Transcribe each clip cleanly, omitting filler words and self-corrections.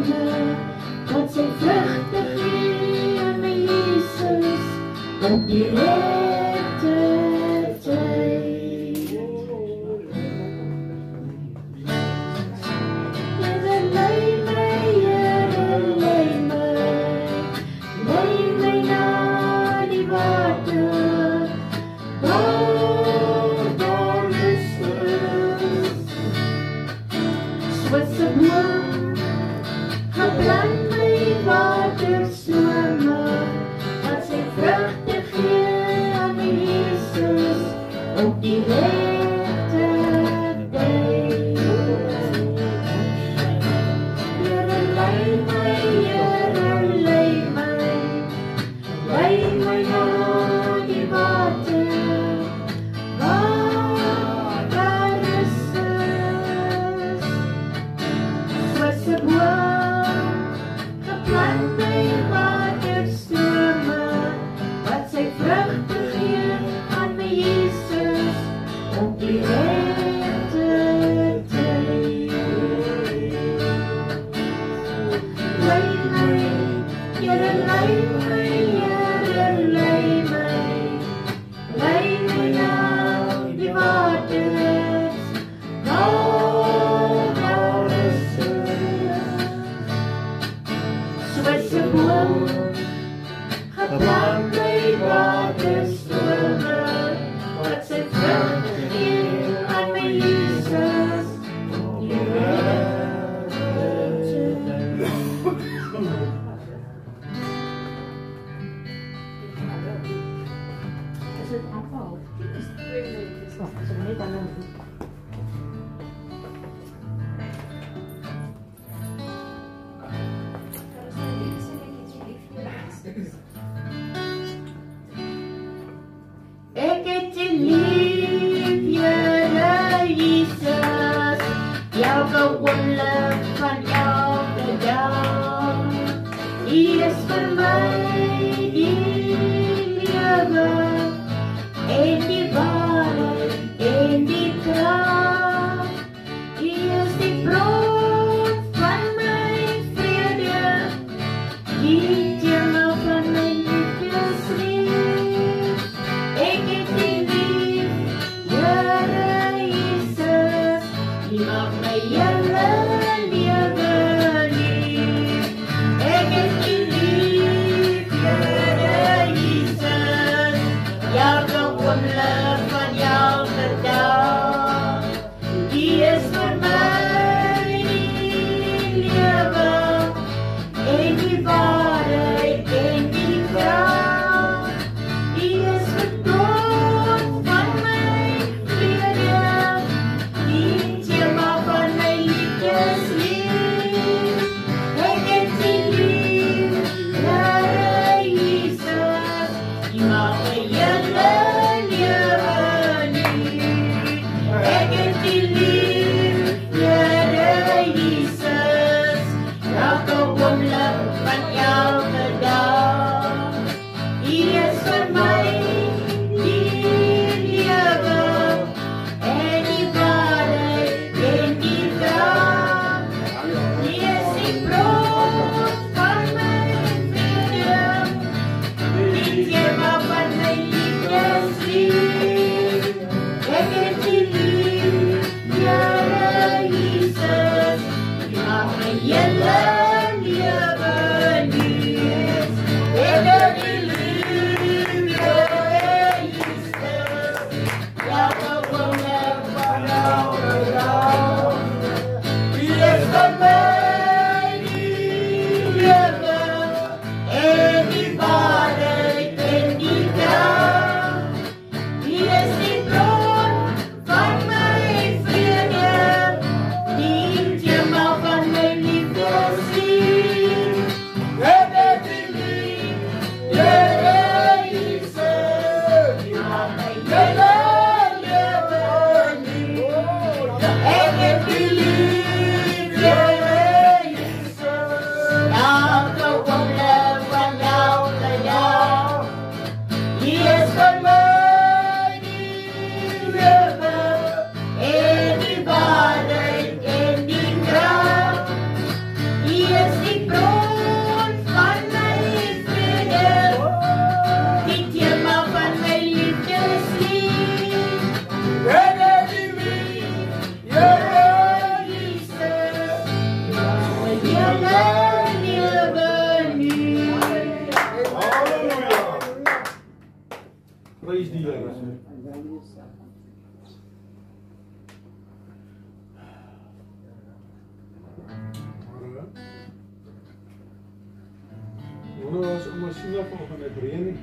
strome, wat zijn vruchten geven met Jezus op die rechte tijd. Heere, leid mij, Heere, leid mij naar die water, daar is rust. Zoals een bloem, geplant bij waterstromen, wat zijn vruchten geven aan Jezus op die rechte tijd. Heere, leid mij, Heere, leid mij naar die water, daar is rust. Zoals een boom, geplant bij waterstromen, wat zijn vruchten geven aan mijn Jezus op die rechte tijd. Leid mij, Heere, leid mij, Heere, leid mij naar die waters, daar is rust. Zoals een boom, geplant bij waterstromen, wat zijn vruchten geven aan mijn Jezus op die rechte tijd. Is het afval? Is het niet aan het Ik heb je lief, Heere Jezus, elke wonder van elke dag. U is voor mij die leven en die waarheid en die kracht. U is die brood van mijn vrede, die tema van mijn liefdeslied. Ik heb die lief, Heere Jezus, die maakt mij hele leven lief. Ik heb die lief, Heere Jezus, elke wonder van elke dag. Die is voor mij die leven en die waarheid en die kracht. Die is verdood van mijn vrede, die tema van mijn liefdeslied. Ik heb die lief, Heere Jezus, die maakt mij hele leven lief. Ik heb die lief, Heere Jezus, elke wonder van elke dag. Die is voor mij die leven en die waarheid en die kracht. Die is die brood van mijn vrede, die tema van mijn liefdeslied. Ik heb die lief, Heere Jezus, die maakt mij hele leven lief. Ik heb die lief, Heere Jezus, elke wonder van elke dag. Die is voor mij die leven en die waarheid en die kracht. Die is die brood van mijn vrede, die tema van mijn liefdeslied. Halleluja. Prys die Here. Nou was om ons sien volgende brein nie.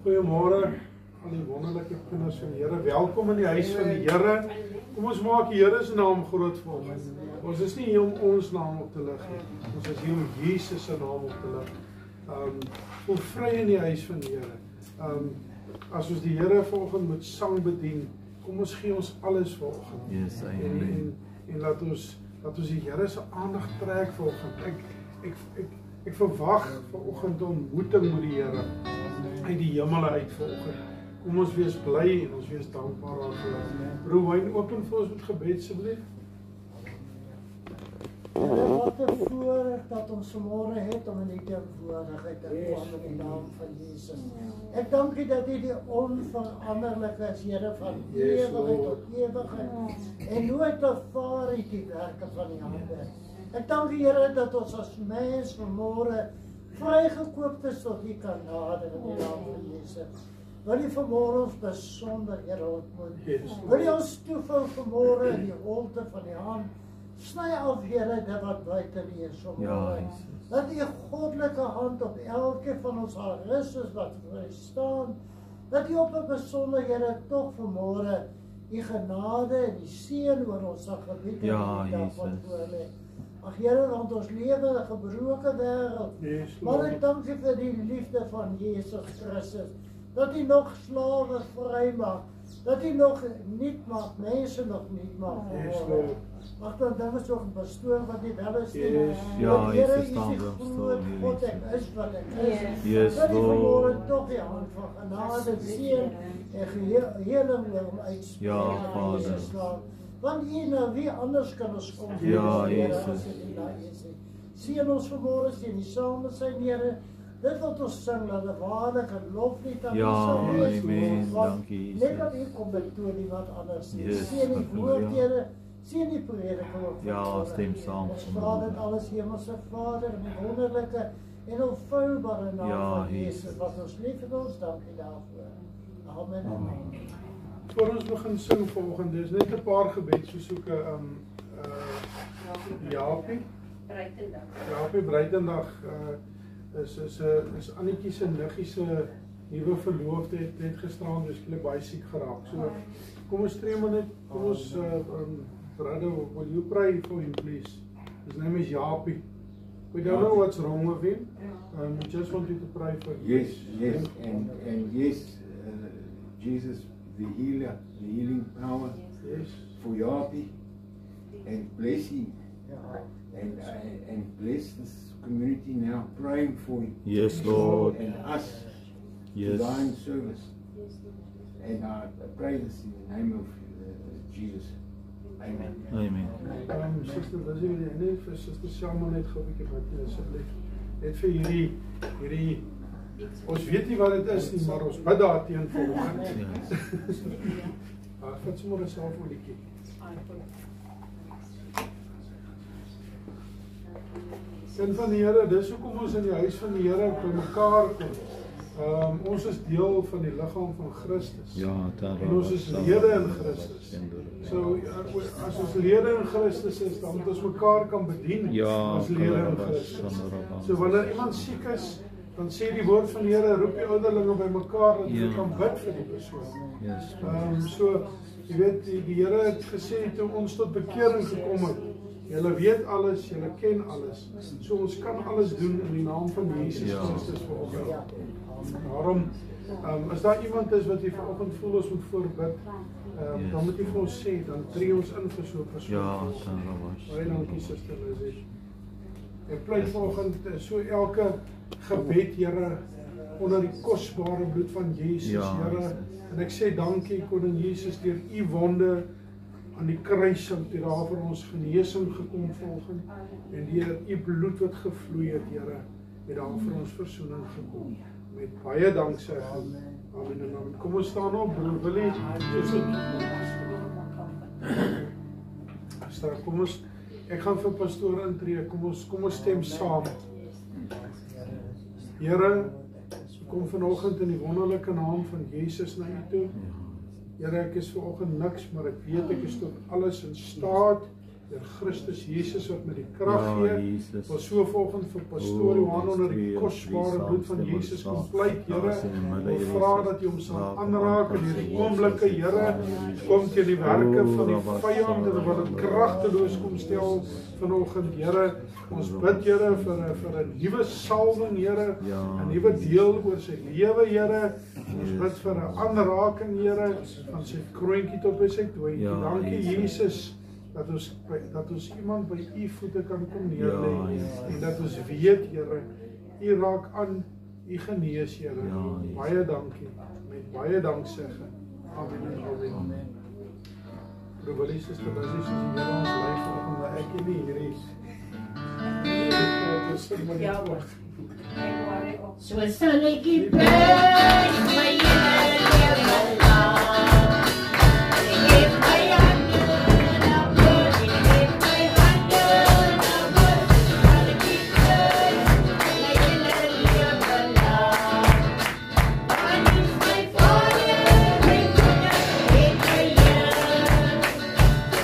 Goeiemôre aan die wonderlike kinders van die Here. Welkom in die huis van die Here. Kom ons maak die Here se naam groot vir ons. Ons is nie hier om ons naam op te lig nie. Ons is hier om Jesus se naam op te lig. Voel vry in die huis van die Here. As ons die Here vanoggend met sang bedien, kom ons gee ons alles vanoggend. Yes, amen. En laat ons die Here se aandag trek vanoggend. Ek verwag vanoggend 'n ontmoeting met die Here uit die hemele uit vanoggend. Kom ons wees bly en ons wees dankbaar daarvoor. Broer Wyn, open vir ons met gebed asseblief. Wat 'n voorreg dat ons vanmôre het om in die teenwoordigheid te kom in die naam van Jesus. Ek dank U dat U die onveranderlike is, Here, van ewigheid tot ewigheid. En nooit ervaar U die werke van U hande. Ek dank U, Here, dat ons as mens vanmôre vrygekoop is tot U genade in die naam van Jesus. Wil U vanmôre ons besonder, Here, ontmoet. Wil U ons toevul vanmôre in die holte van die hand. Sny af, Here, dit wat buite is vanmôre. Dat U goddelike hand op elke van ons rus is wat voor U staan. Dat U op 'n besondere, Here, tog vanmôre U genade en die seën oor ons sal gebied Ja, en Jesus. voor lê. Ag Here, want ons lewe in 'n gebroke wêreld. Yes, Maar Lord. ek dank U vir die liefde van Jesus Christus. Dat U nog slawe vry maak. Dat U nog nuut maak, mense nog nuut maak. Yes, Lord. Mag dan dinge so bestoor wat U wel is. Yes. Ja, Here, Jesus, U is staan die wel groot stil, God, Jesus. ek is wat ek is. Yes, Dat U Lord. vanmôre tog die hand van genade, seën en heling wil uitspreek. Ja, in Vader. Jesus' naam. Want U nou wie anders kan ons kom? Ja, Here, Jesus. as dit daar is. Seën ons vanmôre, seën die saam sy Here. Dit wat ons sing, laat dit waarlik 'n loflied aan U Ja, sal wees. amen. Want Dankie, net dat Jesus. U kom betoon nie wat anders nie. Yes, Seën die woord, halleluja. Here. Sien die prediker ook Ja, vanmôre. stem saam Ons vanmôre. vra dit alles, Hemelse Vader, in die wonderlike en onfeilbare naam Ja, van Jesus. Jesus, wat ons lief het, ons dank U daarvoor. Amen. Voor ons begin sing vanoggend, dis net 'n paar gebedsversoeke. Jaapie. Breitendag. Jaapie Breitendag is Annetjie se niggie se nuwe verloofde het net gisteraan skielik baie siek geraak. So kom ons tree maar net, kom ons brother, will you pray for him please? His name is Jaapie. We don't know what's wrong with him. We just want you to pray for him. Yes, and yes, Jesus, the healer, the healing power Yes. for Jaapie, and bless him, and bless this community now praying for you. Yes, Lord. And us Yes. divine service. And I pray this in the name of Jesus. Amen. Amen. Suster Lizzie, wil jy net vir Suster Selma net gou 'n bietjie bid asseblief. Net vir hierdie ons weet nie wat dit is nie, maar ons bid daarteen vanoggend. Yes. Vat sommer 'n selfolietjie. Kind van die Here, dis hoekom ons in die huis van die Here bymekaar kom. Ons is deel van die liggaam van Christus. Ja, en ons is lede in Christus. So as ons lede in Christus is, dan moet ons mekaar kan bedien as lede in Christus. So wanneer iemand siek is, dan sê die woord van die Here, roep die ouderlinge bymekaar dat hulle kan bid vir die persoon. So jy weet, die Here het gesê toe ons tot bekering gekom het, julle weet alles, julle ken alles. So ons kan alles doen in die naam van Jesus Christus vanoggend. Daarom, as daar iemand is wat jy vanoggend voel ons moet voorbid, dan moet jy vir ons sê, dan tree ons in vir so 'n persoon. Baie dankie Suster Lizzie. Ek pleit vanoggend so elke gebed, Here, onder die kosbare bloed van Jesus, Here. En ek sê dankie, Koning Jesus, deur u wonde aan die kruis het daar vir ons genesing gekom volgens en deur u bloed wat gevloei het, Here, het daar vir ons verzoening gekom. Met baie danksegging. Amen en amen. Kom ons staan op, broer Willie. Kom ons, ek gaan vir pastoor intree. Kom ons stem saam. Here, kom vanoggend in die wonderlike naam van Jesus na u toe. Here, ek is vanoggend niks, maar ek weet ek is tot alles in staat deur Christus Jesus wat met die krag gee. Ons so vanoggend vir pastoor Johan onder die kosbare bloed van Jesus kom pleit, Here. Ons vra dat u hom sal aanraak in hierdie oomblikke, Here. Kom teen die werke van die vyand en wat dit kragteloos kom stel vanoggend, Here. Ons bid, Here, vir 'n nuwe salwing, Here, 'n nuwe deel oor sy lewe, Here. Ons bid vir 'n aanraking, Here, van sy kroontjie tot by sy doetjie. Dankie Jesus dat ons iemand by u voete kan kom neerlê en dat ons weet, Here, u raak aan, u genees, Here. Baie dankie, met baie danksegging. Amen en amen. Broer Suster Lizzie, soos die Here ons lei vanoggend, maar ek nie hier is. So sal ek die pijn my Here lewe lang. Ek my hande na God, ek my hande na God, sal ek die pijn my Here lewe lang. God is my Vader, my Vader, ek my Here,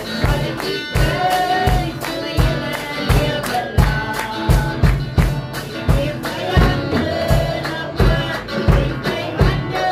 sal ek die pijn my Here lewe lang. Ek my hande na God, ek my hande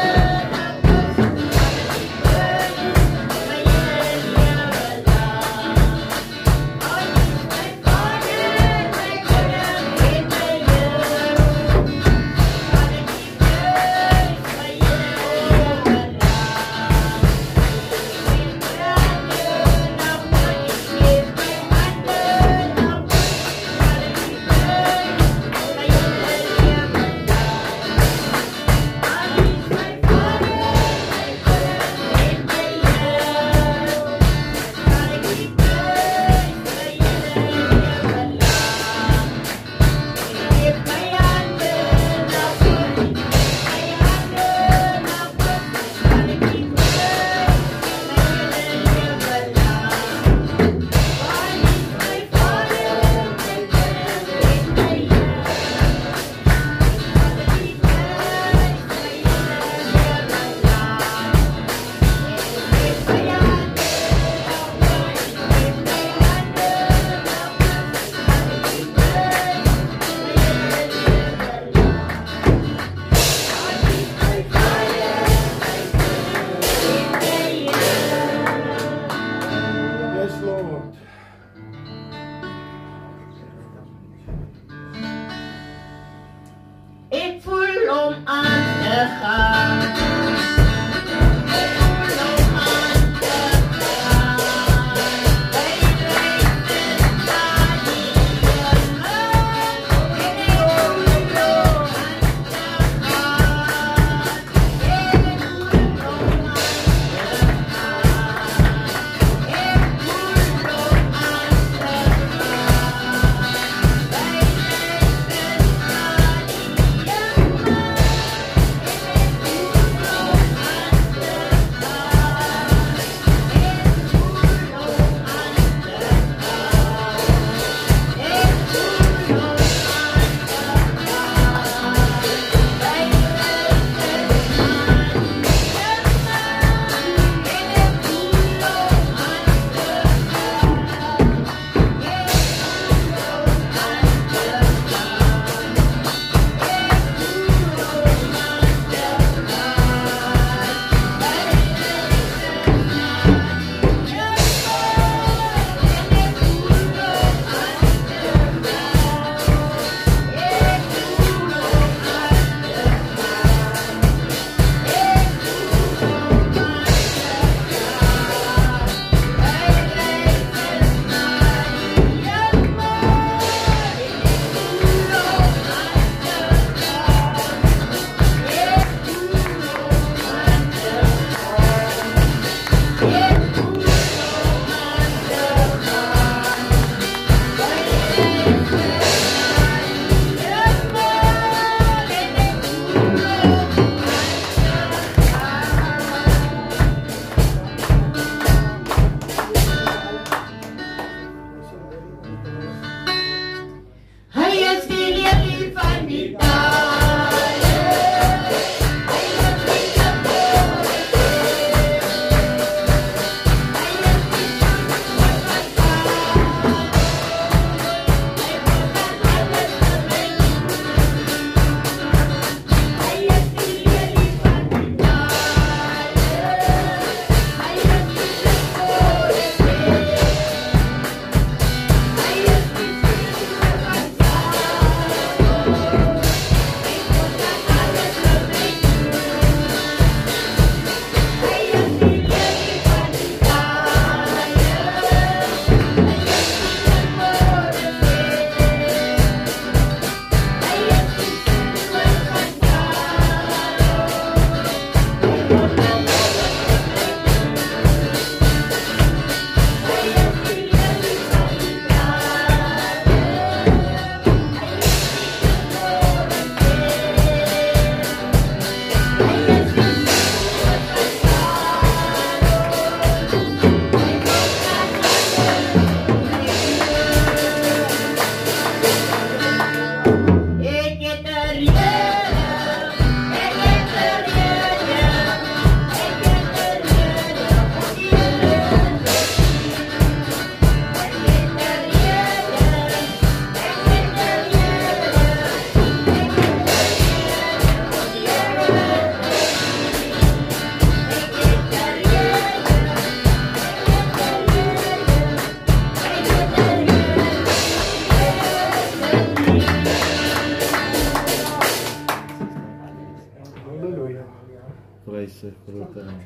Prys sy groot naam.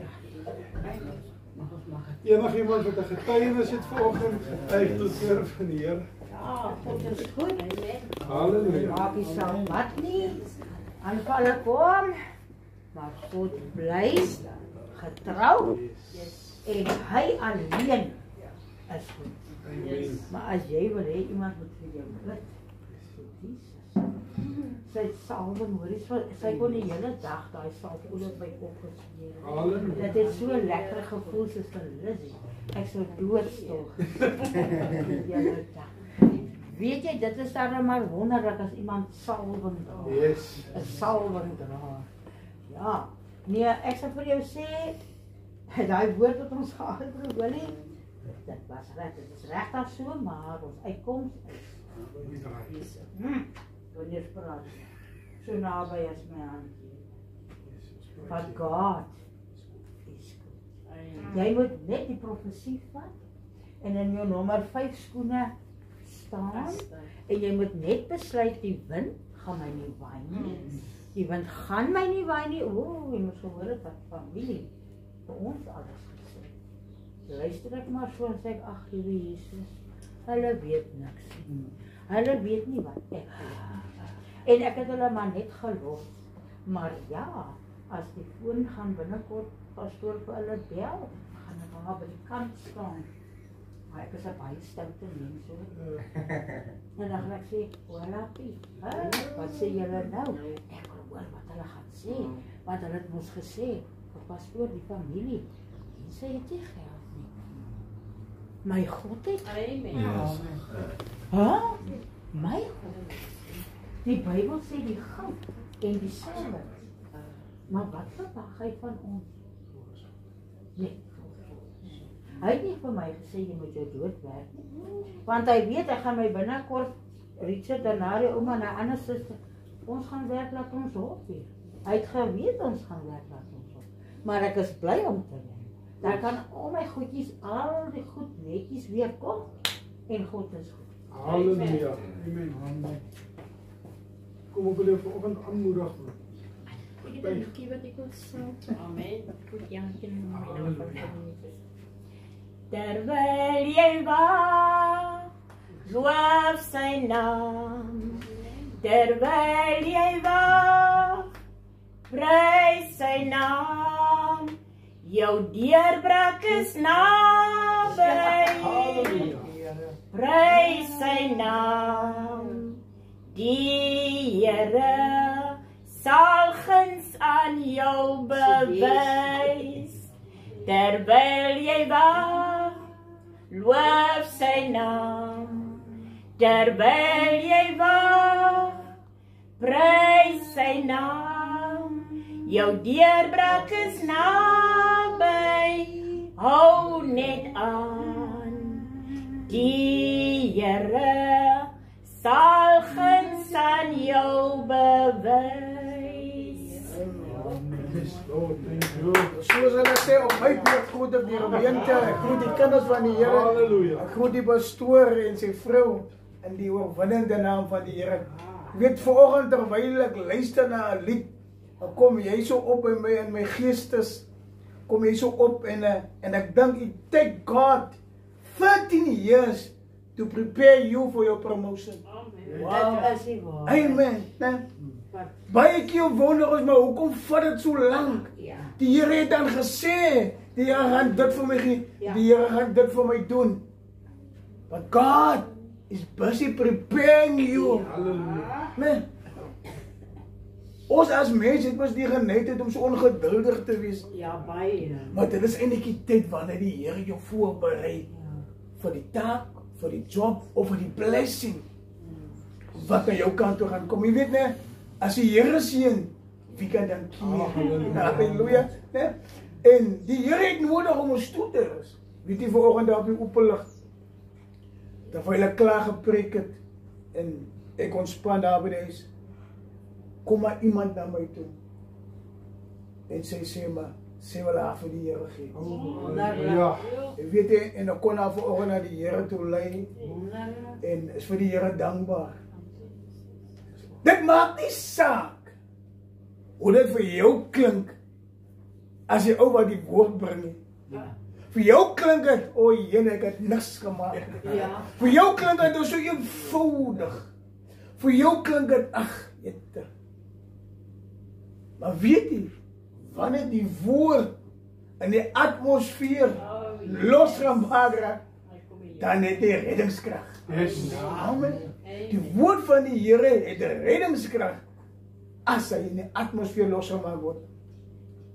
Enigiemand wat 'n getuienis het vanoggend uit tot eer van die Here. Ja, God is goed. Halleluja. Maak nie saak wat nie. Aanvalle kom. Maar God bly getrou. En hy alleen is goed. Amen. Maar as jy wil hê iemand moet vir jou bid, Jesus. Sy salwing, hoor, sy kon die hele dag daai salfolie op my kop gesmeer. Halleluja. Dit het so lekker gevoel soos vir Lizzie. Ek sou doodstil die hele dag. Weet jy, dit is dan maar wonderlik as iemand salwing dra. Yes. 'n salwing dra. Ja. Nee, ek sal vir jou sê, daai woord wat ons gehad het, broer Willie, dit was reg, dit is regtig so, maar ons uitkoms is wanneer praat so naby as my handjie. But God is good. Jy moet net die profesie vat en in jou nommer 5 skoene staan en jy moet net besluit die wind gaan my nie waai nie. Die wind gaan my nie waai nie. O, jy moet gehoor het wat familie vir ons alles gesê. Luister ek maar so en sê ek, ag liewe Jesus, hulle weet niks nie. Hulle weet nie wat ek weet nie. En ek het hulle maar net gelos. Maar ja, as die foon gaan binnekort pastoor vir hulle bel, gaan ek daar by die kant staan. Maar ek is 'n baie stoute mens hoor. En dan gaan ek sê, "Hola Piet, wat sê julle nou?" Ek wil hoor wat hulle gaan sê, want hulle het mos gesê, vir pastoor die familie, en sy het nie geld nie. My God het. Amen. Yes. My God. Die Bybel sê die goud en die silwer. Maar wat verwag hy van ons? Nee. Hy het nie vir my gesê jy moet jou dood werk nie. Want hy weet ek gaan my binnekort Richard en Nari ouma en 'n ander suster. Ons gaan werk laat ons hoop weer. Hy het geweet ons gaan werk laat ons hoop. Maar ek is bly om te weet. Daar kan al my goedjies, al die goed netjies weer kom en God is goed. Halleluja. Amen. Kom op julle vanoggend aanmoedig. Ek het 'n liedjie wat ek wil sing. Amen. Goed, Jankie en my. Terwyl jy wag, loof sy naam. Terwyl jy wag, prys sy naam. Jou deurbraak is naby. Prys sy naam. Die Here sal guns aan jou bewys. Terwyl jy wag, loof sy naam. Terwyl jy wag, prys sy naam. Jou deurbraak is naby. Hou net aan. Die Here sal guns aan jou bewys. Lord, thank you. Soos hulle sê op my plek groet ek die gemeente, ek groet die kinders van die Here. Halleluja. Ek groet die pastoor en sy vrou in die oorwinnende naam van die Here. Ek weet vanoggend terwyl ek luister na 'n lied, dan kom jy so op by my in my geestes. Kom jy so op en ek dink it take God 13 years to prepare you for your promotion. Wow. Dit is die waar. Amen. Nee? Baie keer wonder ons maar hoekom vat dit so lank? Ja. Die Here het dan gesê, die Here gaan dit vir my gee, Ja. die Here gaan dit vir my doen. But God is busy preparing you. Halleluja. Man. Ons as mense het mos die geneigtheid om so ongeduldig te wees. Ja, baie. Maar dit is eintlik die tyd wanneer die Here jou voorberei vir die taak, vir die job of vir die blessing wat na jou kant toe gaan kom. Jy weet net, as die Here seën, wie kan dan keer? Halleluja. Nee? En die Here het nodig om ons toe te rus. Weet jy vanoggend daar op die openlig, terwyl hulle klaar gepreek het en ek ontspan daar by die huis, kom maar iemand na my toe en sy sê maar, sê wel haar vir die Here gee. Ja. Jy weet jy, en ek kon haar vanoggend na die Here toe lei en is vir die Here dankbaar. Dit maak nie saak hoe dit vir jou klink as die ou wat die woord bring nie. Vir jou klink dit, o Here, ek het niks gemaak. Ja. Vir jou klink dit so eenvoudig. Vir jou klink dit, ag, jette. Maar weet jy, wanneer die woord in die atmosfeer losgemaak raak, dan het hy reddingskrag. Yes. Amen. Die woord van die Here het reddingskrag as hy in die atmosfeer losgemaak word.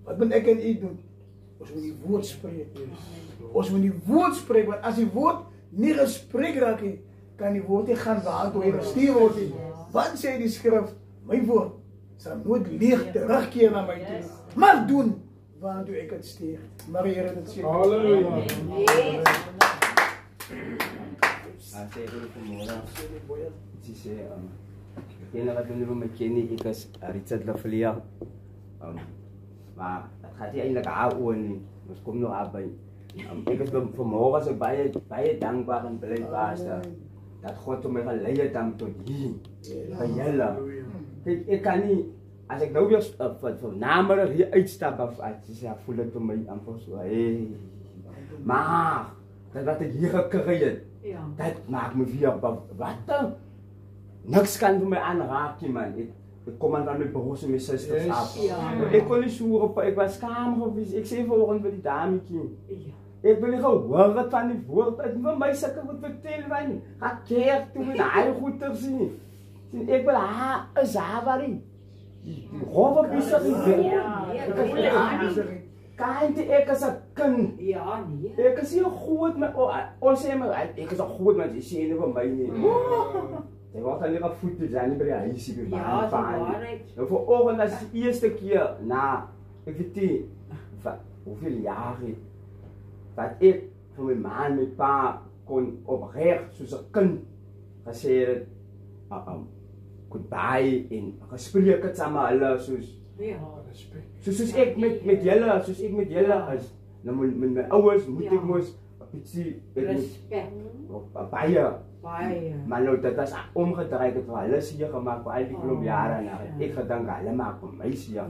Wat moet ek en u doen? Ons moet die woord spreek. Ons moet die woord spreek, want as die woord nie gespreek raak nie, kan die woord nie gaan waartoe hy gestuur word nie. Want sê die skrif, my woord sal nooit leeg terugkeer na my toe, maar doen waartoe ek het stuur. Maar die Here dit sê. Halleluja. Sê ek vanmôre, sy sê, ek ken wat doen met my nie, ek is Richard Lafleur. Maar het gaat nie eintlik haar oor nie, ons kom nog haar by. Ek is vanmôre so baie dankbaar en bly was dat God my gelei het om tot hier, by julle. Kijk, ek kan nie, as ek nou weer namerig hier uitstap, sy sê, voel het vir my amper so, maar, dat wat ek hier gekry het, dat maak my weer, wat dan? Niks kan vir my aanraak nie, man. Ek kom aan my broers en my sisters af. Ek kon nie soer op, ek was kamer gewees, ek sê volgend vir die dametjie. Ek wil nie gehoor het van die woord, het nie vir my sikke moet vertel, man. Ga kerk toe met die goeder sien. Ek wil haar, is haar waarin. Die rove besig nie. Kan ek as 'n kind. Ja, nee. Ek is hier goed met, ons sê maar, ek is al goed met, jy sê nie vir my nie. Ek word al nie voet te zijn by die huisie by Ja, waarheid. Nou vanoggend as die eerste keer na, ek weet nie, hoeveel jare, dat ek van my ma en my pa kon opreg, soos 'n kind, gesê het, goodbye, en gespreek het saam met hulle, soos ek met julle, soos ek met julle is, nou met my ouers, moet ek moes, Respect. baie, Baie. maar nou, dit was omgedraaid, het vir hulle sier gemaakt, vir al die klomp jare, en ek gedink, hulle maak vir my sier.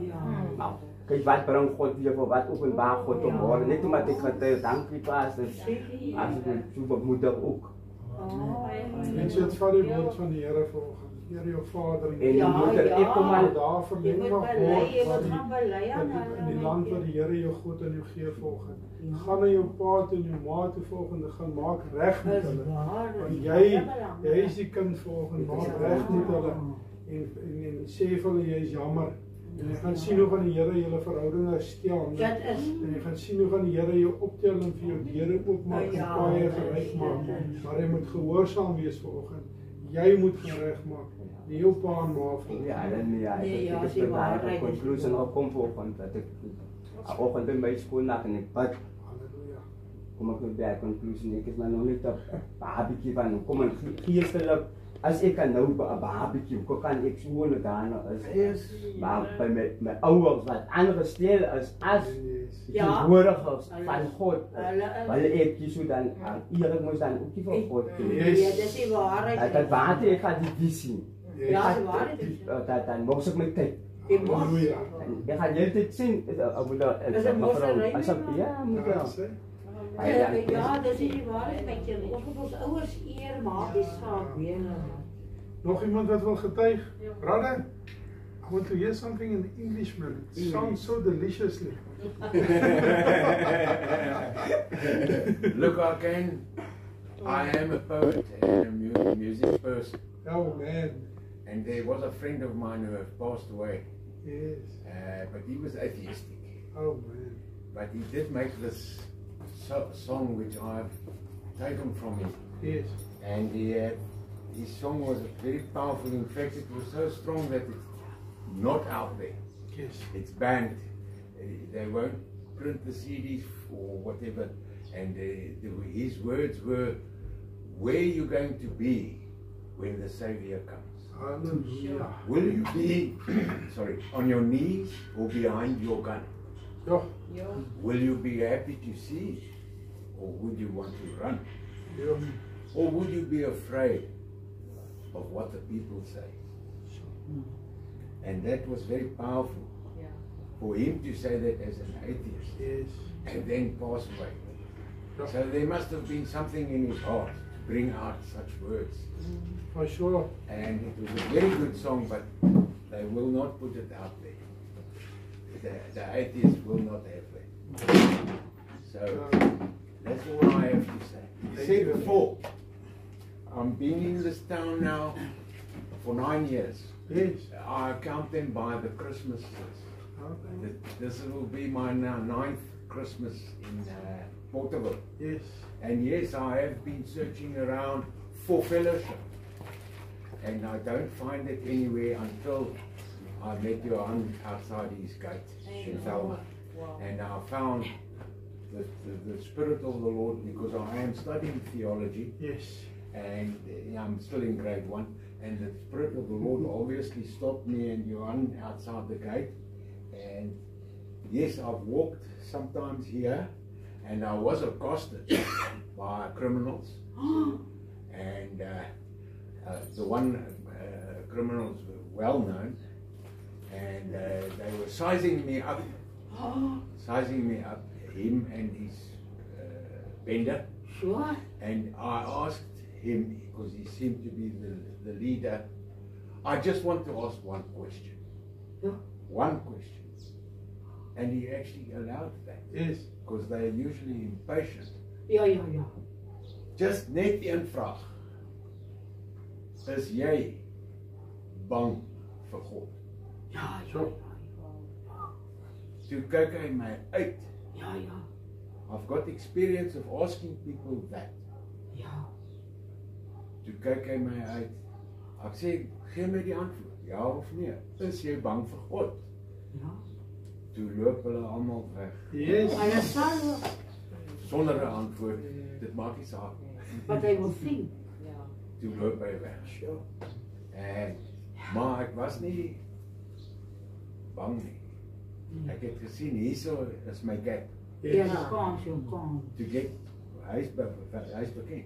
Maar, kyk, wat bring God weer vir, wat openbaar God om worden, net omdat ek getuig, dankie pas, as ek my supermoedig ook. En so het van die woord van die Here vanoggend. Here jou Vader en En die moeder, ek kom al, daar verleng Jy moet mag belei, word jy wat moet gaan belei aan in die land wat die Here jou God en jou gee volgende. Gaan na jou pa toe en jou ma toe volgende, gaan maak reg met hulle. Want jy is die kind volgende, maak reg met hulle. En sê vir hulle jy is jammer. En jy gaan sien hoe van die Here julle verhouding herstel. Dit is. En jy gaan sien hoe van die Here jou optel en vir jou deure oopmaak en paaie gereed maak. Maar jy moet gehoorsaam wees vanoggend. Jy moet gereg maak. Nie jou pa en ma vir. ja, ek is by die conclusie gekom vanoggend, dat ek, oggend in my skoolnak en ek bid, Halleluja. kom ek by die conclusie, ek is maar nog net 'n babietjie van, kom en geestelik, as ek kan nou 'n babietjie, hoe kan ek so net daarna is, maar by my ouers wat aangestel is, as die verhoorigers van God, wel ek kies so dan, eer moes dan ook nie van God doen. Ja, dis die waarheid. Dat water, ek gaan die visie. Ja, die waarheid. Dan mos ek my tyd. Halleluja. Ek gaan jy dit sien, mevrou, as ja, mevrou. Ja, dis die waarheid met jou. Ons moet ons ouers eer, maak nie saak weer. Nog iemand wat wil getuig? Brother, I want to hear something in English, man. It sounds so deliciously. Look, I am a poet and a music person. Oh, man. And there was a friend of mine who has passed away, Yes. but he was atheistic. Oh, man. But he did make this song which I've taken from him. Yes. And his song was very powerful. In fact, it was so strong that it's not out there. Yes. It's banned. They won't print the CDs or whatever. And his words were, where are you going to be when the Savior comes? Hallelujah. Will you be, on your knees or behind your gun? Ja. Will you be happy to see or would you want to run? Ja. Or would you be afraid of what the people say? And that was very powerful for him to say that as an atheist Yes. and then pass away. So there must have been something in his heart to bring out such words. For sure. And it was a very good song, but they will not put it out there. The atheists will not have that. So that's all I have to say. He said before, I've been in this town now for 9 years. Yes. I count them by the Christmases. This will be my now 9th Christmas in Portugal. Yes. And yes, I have been searching around for fellowship. And I don't find it anywhere until I met Johan outside his gate in Thelma. And I found the Spirit of the Lord, because I am studying theology. Yes. And I'm still in grade 1. And the Spirit of the Lord obviously stopped me and Johan outside the gate. And yes, I've walked sometimes here, and I was accosted by criminals. And the one criminals were well known, and they were sizing me up, him and his bender. Sure. And I asked him, because he seemed to be the leader, I just want to ask one question. Yeah. One question. And he actually allowed that. Yes. Because they are usually impatient. Ja. Just net een vraag. Is jy bang vir God? Ja. Toe kyk hy my uit. Ja. I've got experience of asking people that. Ja. Toe kyk hy my uit. Ek sê, gee my die antwoord. Ja of nee? Is jy bang vir God? Ja. Toe loop hulle almal weg. Yes. En dan sal Sonder 'n antwoord. Dit maak nie saak. wat hy wil sien. Toe loop hy weg. En maar ek was nie bang nie. Ek het gesien hierso is my gap. Ja, kom. To get hy's bekend.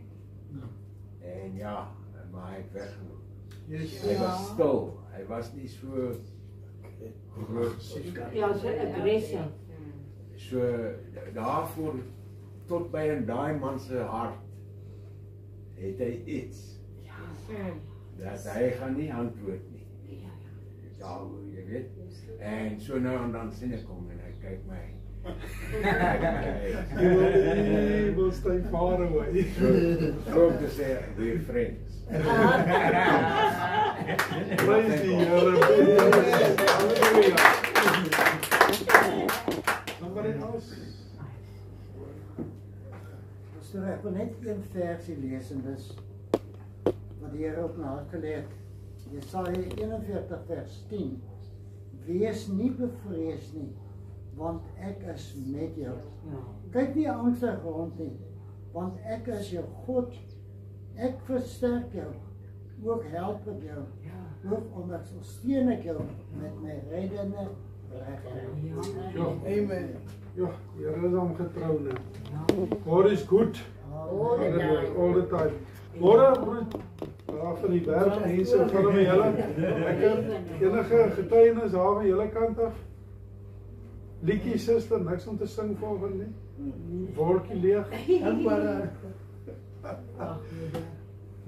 En ja, maar hy het weggeloop. Yes. Hy was stil. Hy was nie so Ja, so agressie. So daarvoor tot by in daai man se hart het hy iets. Dat hy gaan nie antwoord nie. Ja, jy weet. En so nou en dan sien ek hom en hy kyk my. You will stay far away. So om te sê, we're friends. Praise the Lord. Hallelujah. Somebody else? Pastor, ek wil net een versie lees en dis wat die Here op my hart gelê het. Jesaja 41 vers 10. Wees nie bevrees nie, want ek is met jou. Kyk nie angstig rond nie, want ek is jou God. Ek versterk jou, ook help ek jou. Ook ondersteun ek jou met my reddende regterhand. Ja, amen. Ja, die Here is hom getrou nou. God is good. All the time. All the time. Môre broer, daar van die berg mense van my hele enige getuienis daar van julle kant af. Liedjie suster, niks om te sing volgende nie. Wolkie leeg.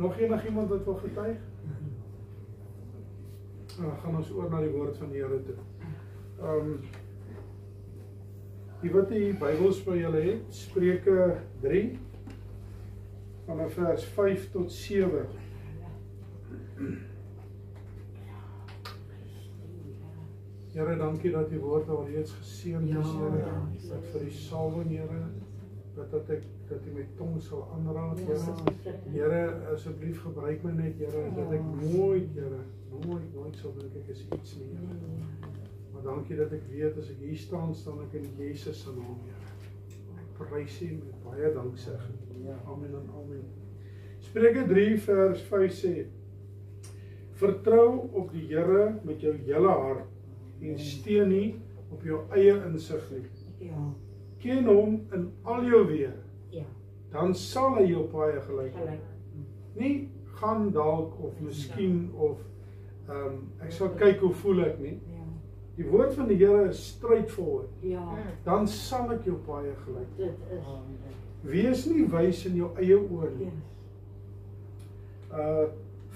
Nog enigiemand wat wil getuig? Nou, gaan ons oor na die woord van die Here toe. Die wat die Bybels by julle het, Spreuke 3 vanaf vers 5 tot 7. Here, dankie dat die woord al reeds geseënd is, Here. Dat vir die salwing, Here, dat U my tong sal aanraak, Here. Here, asseblief gebruik my net, Here, dat ek nooit, Here, nooit sal dink ek is iets nie, Here. Maar dankie dat ek weet as ek hier staan ek in Jesus se naam, Here. Ek prys U met baie danksegging. Amen en amen. Spreuke 3 vers 5 sê: Vertrou op die Here met jou hele hart en steun nie op jou eie insig nie. Ken hom in al jou weë. Dan sal hy jou paaie gelei maak. Nie gaan dalk of miskien of ek sal kyk hoe voel ek nie. Die woord van die Here is straightforward. Ja, Dan sal ek jou paaie gelei. dit is. Wees nie wys in jou eie oë nie.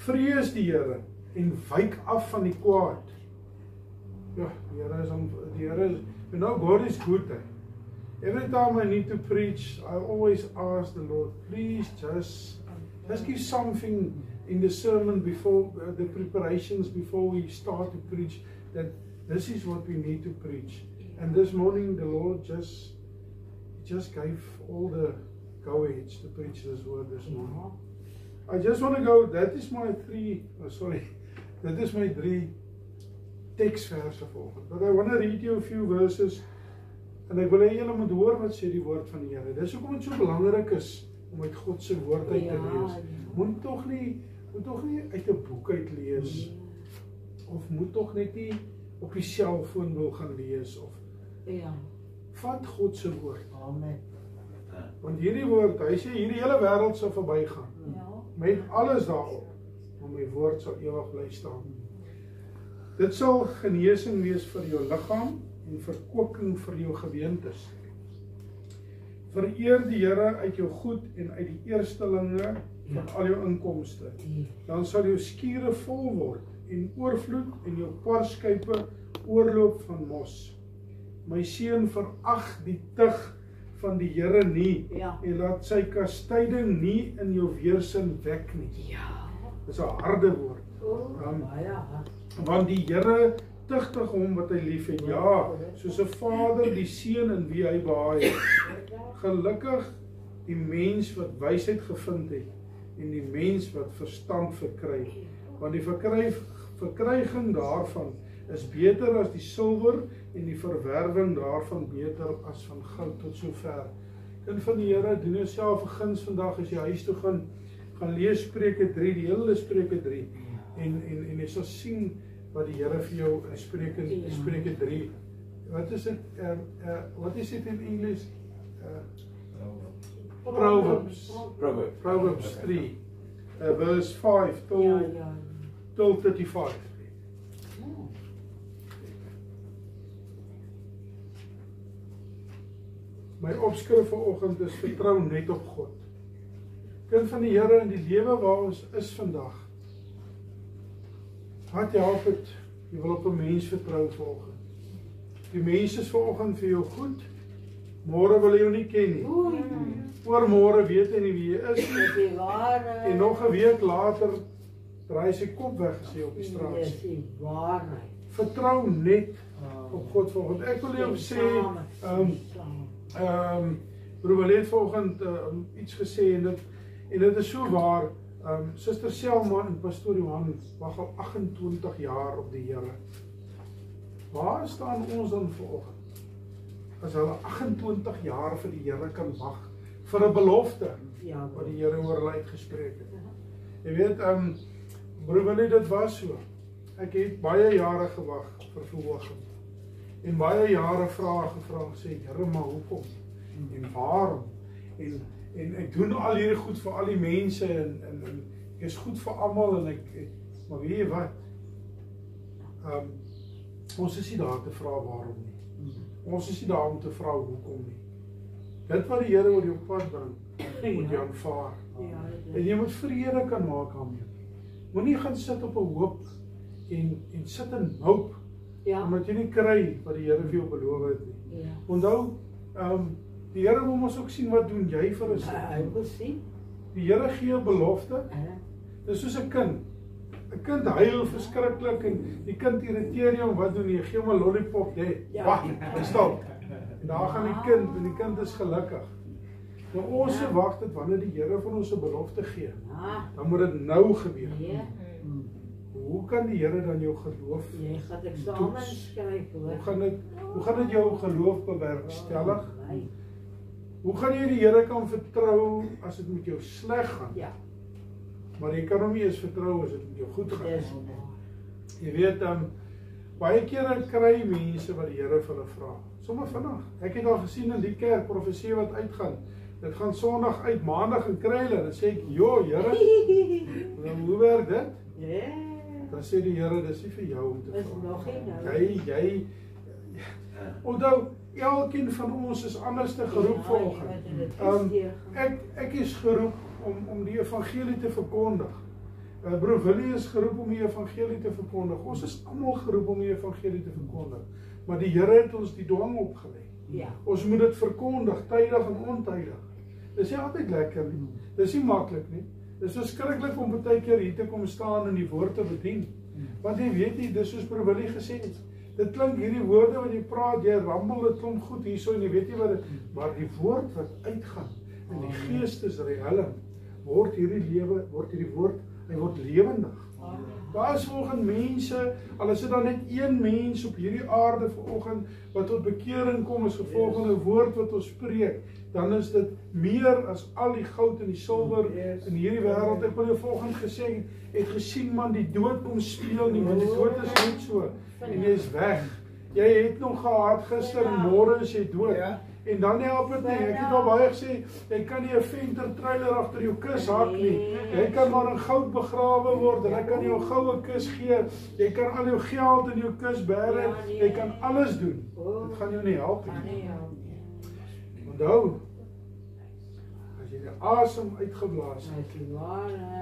Vrees die Here en wyk af van die kwaad. Ja, die Here is, you know, God is good. Every time I need to preach, I always ask the Lord, please just give something in the sermon before the preparations, before we start to preach, that this is what we need to preach. And this morning the Lord just gave all the go-aheads to preach this word this morning. I just want to go, that is my three text verse vanoggend. But I want to read you a few verses, en ek wil hê julle moet hoor wat sê die woord van die Here. Dis hoekom dit so belangrik is om uit God se woord uit te lees. Moet tog nie uit 'n boek uit lees, of moet tog net nie op die selfoon wil gaan lees, of vat God se woord. Amen. Want hierdie woord, hy sê hierdie hele wêreld sal verbygaan. Met alles daarop, maar my woord sal ewig bly staan. Dit sal genesing wees vir jou liggaam en verkwikking vir jou geweentes. Vereer die Here uit jou goed en uit die eerstelinge van al jou inkomste. Dan sal jou skure vol word en oorvloed en jou parskype oorloop van mos. My seun, verag die tug van die Here nie, en laat sy kastyding nie in jou weersin wek nie. Dis 'n harde woord. Want die Here tugtig hom wat hy liefhet. Ja, soos 'n vader die seun in wie hy behaag het. Gelukkig die mens wat wysheid gevind het en die mens wat verstand verkry. Want die verkryging daarvan is beter as die silwer en die verwerwing daarvan beter as van goud. Tot sover. Kind van die Here, doen jouself 'n guns vandag as jy huis toe gaan lees Spreuke 3, die hele Spreuke 3, en jy sal sien wat die Here vir jou in Spreuke 3. Wat is dit? What is it in English? Proverbs 3, verse 5 till 35. My opskrif vanoggend is vertrou net op God. Kind van die Here, in die lewe waar ons is vandag, wat help het, jy wil op 'n mens vertrou vanoggend. Die mens is vanoggend vir jou goed, môre wil hy jou nie ken nie. Oormôre weet hy nie wie jy is nie. En nog 'n week later draai sy kop weg as jy op die straat sien. Vertrou net op God vanoggend. Ek wil jou sê, Broer het vanoggend iets gesê, en dit is so waar. Suster Selma en Pastoor Johan wag al 28 jaar op die Here. Waar staan ons dan vanoggend? As hulle 28 jaar vir die Here kan wag, vir 'n belofte wat die Here oor hulle uitgespreek het. Jy weet, broer, dit was so. Ek het baie jare gewag vir verhooging. En baie jare vrae gevra en gesê, Here, maar hoekom? En waarom? En ek doen al hierdie goed vir al die mense, en ek is goed vir almal, maar weet jy wat? Ons is nie daar te vra waarom nie. Ons is nie daar om te vra hoekom nie. Dit wat die Here oor jou pad bring, moet jy aanvaar. En jy moet vrede kan maak daarmee. Moenie gaan sit op 'n hoop en sit in hoop, omdat jy nie kry wat die Here vir jou beloof het nie. Onthou, die Here wil ons ook sien wat doen jy vir ons. Die Here gee 'n belofte. Dis soos 'n kind. 'n Kind huil verskriklik en die kind irriteer jou, wat doen jy? Gee hom 'n lollipop, wag, hy stop. En daar gaan die kind, en die kind is gelukkig. Nou ons wag dit wanneer die Here van ons 'n belofte gee. Dan moet dit nou gebeur. Hoe kan die Here dan jou geloof toets? Hoe gaan dit jou geloof bewerkstellig? Hoe gaan jy die Here kan vertrou as dit met jou sleg gaan? Maar jy kan hom nie eens vertrou as dit met jou goed gaan. Jy weet, baie kere kry mense wat die Here vir hulle vra. Sommige vandag. Ek het al gesien in die kerk profesie wat uitgaan. Dit gaan Sondag uit, Maandag en kry hulle. Dan sê ek, "Jo, Here, hoe werk dit?" Dan sê die Here, dis nie vir jou om te vra. Onthou, elkeen van ons is anders te geroep vanoggend. Ek is geroep om die evangelie te verkondig. Broer Willie is geroep om die evangelie te verkondig. Ons is almal geroep om die evangelie te verkondig. Maar die Here het ons die dwang opgelê. Ons moet dit verkondig, tydig en ontydig. Dis nie altyd lekker nie. Dis nie maklik nie. Dis verskriklik om baie keer hier te kom staan en die woord te bedien. Want jy weet nie, dis soos Broer Willie gesê het. Dit klink hierdie woorde wat jy praat, jy rammel, dit klink goed hierso en jy weet nie wat dit, maar die woord wat uitgaan in die geestesriem word hierdie woord, hy word lewendig. Daar is volgens mense, al is dit dan net een mens op hierdie aarde vanoggend wat tot bekering kom as gevolg van 'n woord wat ons spreek, dan is dit meer as al die goud en die silwer in hierdie wêreld. Ek wil jou vanoggend gesê, het gesien man, die dood kom speel nie, want die dood is net so en jy is weg. Jy het nog gehad gister en môre is jy dood. En dan help dit nie. Ek het al baie gesê, jy kan nie 'n venter trailer agter jou kus hak nie. Jy kan maar in goud begrawe word en hy kan jou goue kus gee. Jy kan al jou geld in jou kus bære. Jy kan alles doen. Dit gaan jou nie help nie. Onthou, as jy die asem uitgeblaas het,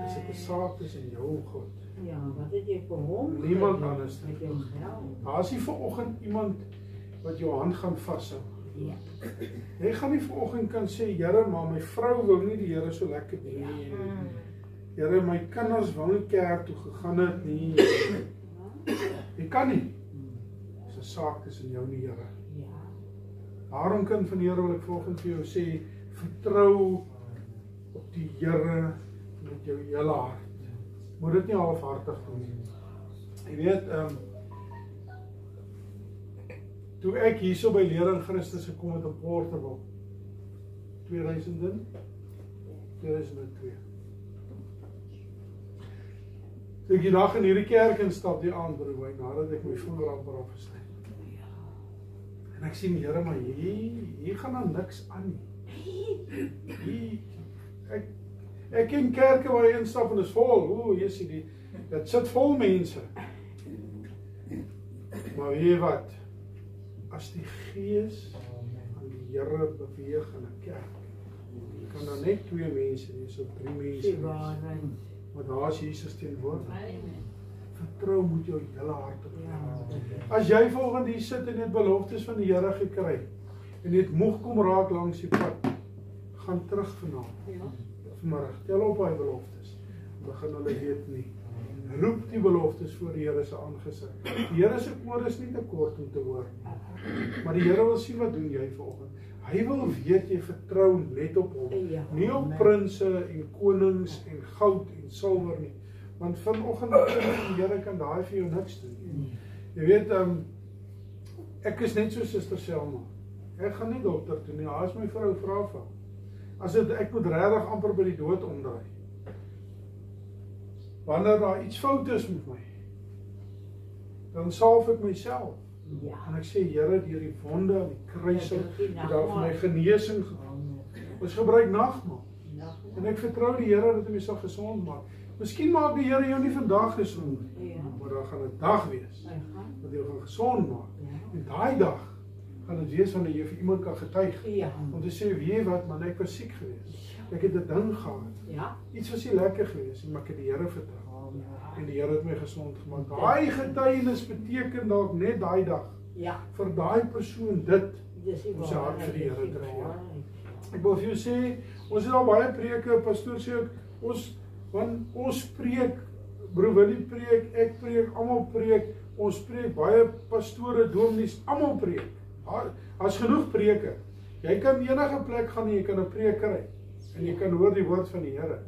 is dit 'n saak tussen jou en God. Ja, wat het jy vir hom? Niemand anders nie. Met jou geld. Daar is nie vanoggend iemand wat jou hand gaan vashou. Ja. Jy gaan nie vanoggend kan sê, Here, maar my vrou wil nie die Here so lekker dien nie. Here, my kinders wil nie kerk toe gegaan het nie. Jy kan nie. Dit is 'n saak tussen jou en die Here. Daarom, kind van die Here, wil ek vanoggend vir jou sê, vertrou op die Here met jou hele hart. Moet dit nie halfhartig doen nie. Jy weet, toe ek hierso by Lering Christus gekom het op Porterville, 2002. Toe ek die dag in hierdie kerk instap, die aand, broer, nadat ek my vinger amper afgesny. En ek sien, Here, maar hier gaan dan niks aan nie. Ek ken kerke waar jy instap en is vol. Jy sien die, dit sit vol mense. Maar weet jy wat? As die Gees aan die Here beweeg in 'n kerk, kan daar net 2 mense wees of 3 mense wees. Maar daar is Jesus teenwoordig. Vertrou met jou hele hart op hom. As jy volgens hier sit en het beloftes van die Here gekry en het moeg kom raak langs die pad, gaan terug vanaand. Vanmiddag, tel op hy beloftes. Begin hulle weet nie. Roep die beloftes voor die Here se aangesig. Die Here se oor is nie te kort om te hoor. Maar die Here wil sien wat doen jy vanoggend. Hy wil weet jy vertrou net op hom. Nie op prinse en konings en goud en silwer nie. Want vanoggend die Here kan daai vir jou niks doen. Jy weet, ek is net so Suster Selma. Ek gaan nie dokter toe nie. As my vrou vra van. As dit ek moet regtig amper by die dood omdraai. Wanneer daar iets fout is met my, dan salf ek myself. En ek sê, Here, deur die wonde en die kruising, het daar vir my genesing gekom. Ons gebruik nagmaal. En ek vertrou die Here dat hy my sal gesond maak. Miskien maak die Here jou nie vandag gesond nie, maar daar gaan 'n dag wees wat jou gaan gesond maak. En daai dag gaan dit wees wanneer jy vir iemand kan getuig. Om te sê, weet jy wat, man, ek was siek geweest. Ek het 'n ding gehad. Iets was nie lekker geweest, maar ek het die Here vertrou. En die Here het my gesond gemaak. Daai getuienis beteken dalk net daai dag. Vir daai persoon dit om sy hart vir die Here te gee. Ek wil vir jou sê, ons het al baie preke, pastoor sê ook, ons preek, broer Willie preek, ek preek, almal preek, ons preek, baie pastore, dominees, almal preek. As genoeg preke. Jy kan enige plek gaan en jy kan 'n preek kry. En jy kan hoor die woord van die Here.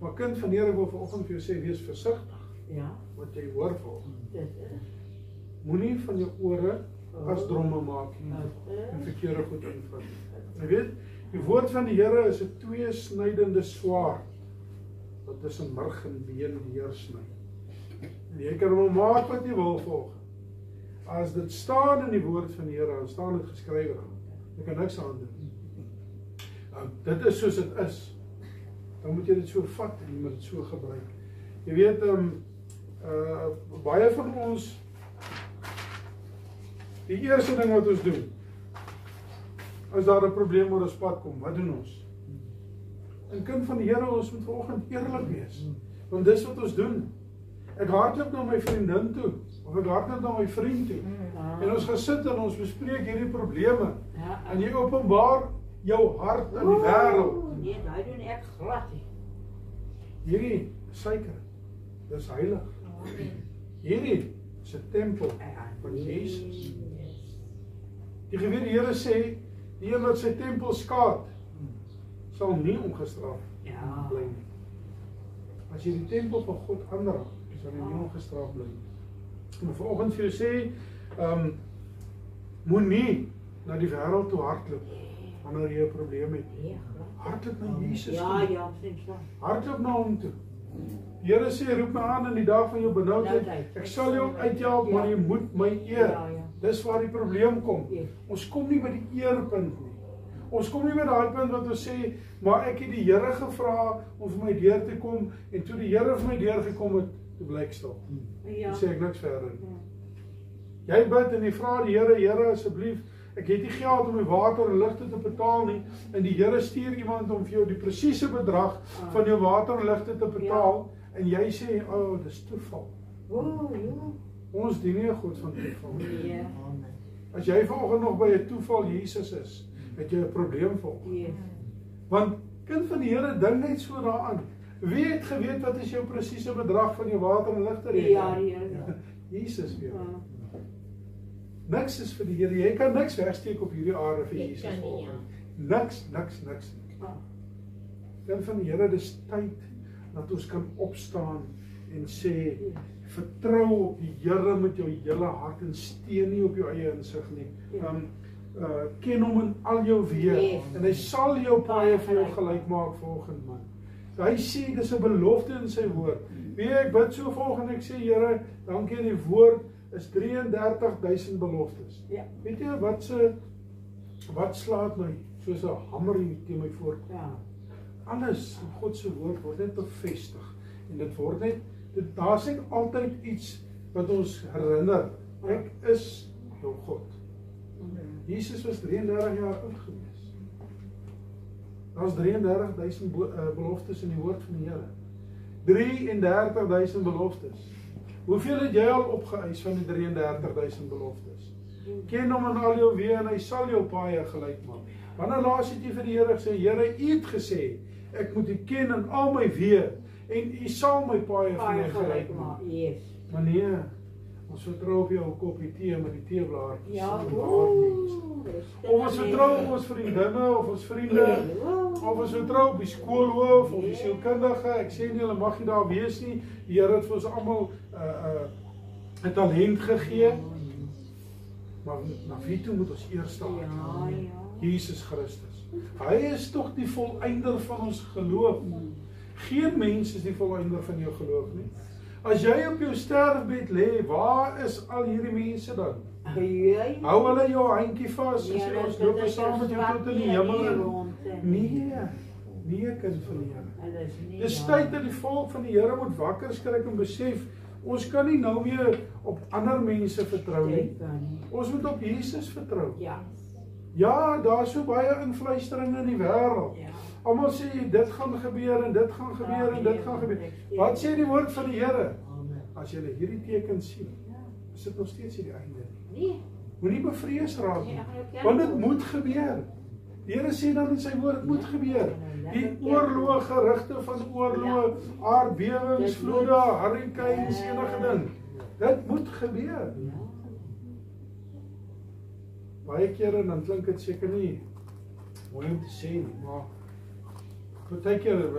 Maar kind van die Here, wil vanoggend vir jou sê, wees versigtig. Wat jy hoor vanoggend. Moenie van jou ore as dromme maak en verkeerde goed invloed. Jy weet, die woord van die Here is 'n tweesnydende swaard wat tussen murg en been deursny. En jy kan hom maak wat jy wil volg. As dit staan in die woord van die Here, dan staan dit geskrywe daar. Jy kan niks aan doen. Dit is soos dit is. Dan moet jy dit so vat en jy moet dit so gebruik. Jy weet, baie van ons Die eerste ding wat ons doen, as daar 'n probleem oor ons pad kom, wat doen ons? 'n Kind van die Here, ons moet vanoggend eerlik wees. Want dis wat ons doen. Ek hardloop na my vriendin toe, of ek hardloop na my vriend toe. En ons gaan sit en ons bespreek hierdie probleme. En jy openbaar jou hart aan die wêreld. Nee, daai doen ek glad nie. Hierdie suiker, dis heilig. Hierdie is 'n tempel van Jesus. Die geweerde Here sê, die een wat sy tempel skaad, sal nie ongestraf bly nie. As jy die tempel van God aanraak, sal jy nie ongestraf bly nie. Maar vanoggend vir jou sê, moenie na die wêreld toe hardloop wanneer jy 'n probleem het. Hardloop na Jesus toe. Hardloop na hom toe. Die Here sê, roep my aan in die dag van jou benoudheid. Ek sal jou uithelp, maar jy moet my eer. Dis waar die probleem kom. Ons kom nie by die eerpunt nie. Ons kom nie by daai punt wat ons sê, maar ek het die Here gevra om vir my deur te kom, en toe die Here vir my deur gekom het, toe bly ek stil. Dan sê ek niks verder nie. Jy bid en jy vra die Here, Here asseblief, ek het nie geld om my water en ligte te betaal nie, en die Here stuur iemand om vir jou die presiese bedrag van jou water en ligte te betaal, en jy sê, dis toeval. Ons dien nie 'n God van toeval nie. As jy vanoggend nog by 'n toeval Jesus is, het jy 'n probleem volgens. Want kind van die Here, dink net so daaraan. Wie het geweet wat is jou presiese bedrag van jou water en ligte rekening? Jesus weet. Niks is vir die Here. Jy kan niks wegsteek op hierdie aarde vir Jesus volgens. Niks. Kind van die Here, dis tyd dat ons kan opstaan en sê, vertrou op die Here met jou hele hart en steun nie op jou eie insig nie. Ken hom in al jou weë en hy sal jou paaie vir jou gelyk maak volgende man. Hy sê dis 'n belofte in sy woord. Weet ek bid so volgende, ek sê Here, dankie aan die woord is 33,000 beloftes. Weet jy wat slaat my soos 'n hamer hier teen my voorkop? Alles in God se woord word net bevestig en dit word net daar's net altyd iets wat ons herinner. Ek is jou God. Jesus was 33 jaar oud gewees. Daar's 33,000 beloftes in die woord van die Here. 33,000 beloftes. Hoeveel het jy al opgeëis van die 33,000 beloftes? Ken hom in al jou weë en hy sal jou paaie gelyk maak. Wanneer laas het jy vir die Here gesê, Here, U het gesê, ek moet U ken in al my weë en U sal my paaie vir my gelyk maak. Maar nee, ons vertrou op jou koppie tee met die teeblaartjies. Of ons vertrou op ons vriendinne of ons vriende, of ons vertrou op die skoolhoof of die sielkundige. Ek sê nie, hulle mag nie daar wees nie. Die Here het vir ons almal 'n talent gegee. Maar na wie toe moet ons eers staan? Jesus Christus. Hy is tog die volëinder van ons geloof. Geen mens is die volëinder van jou geloof nie. As jy op jou sterfbed lê, waar is al hierdie mense dan? Hou hulle jou handjie vas en sê ons loop saam met jou tot in die hemel. Nee, kind van die Here. Dis tyd dat die volk van die Here moet wakker skrik en besef, ons kan nie nou meer op ander mense vertrou nie. Ons moet op Jesus vertrou. Ja, daar is so baie invluistering in die wêreld. Almal sê dit gaan gebeur en dit gaan gebeur en dit gaan gebeur. Wat sê die woord van die Here? As jy hierdie tekens sien, is dit nog steeds nie die einde nie. Moenie bevrees raak nie, want dit moet gebeur. Die Here sê dan in sy woord, dit moet gebeur. Die oorloë, gerugte van oorloë, aardbewings, vloede, hurrikanes, enige ding. Dit moet gebeur. Baie kere dan klink dit seker nie mooi om te sê nie, maar partykeer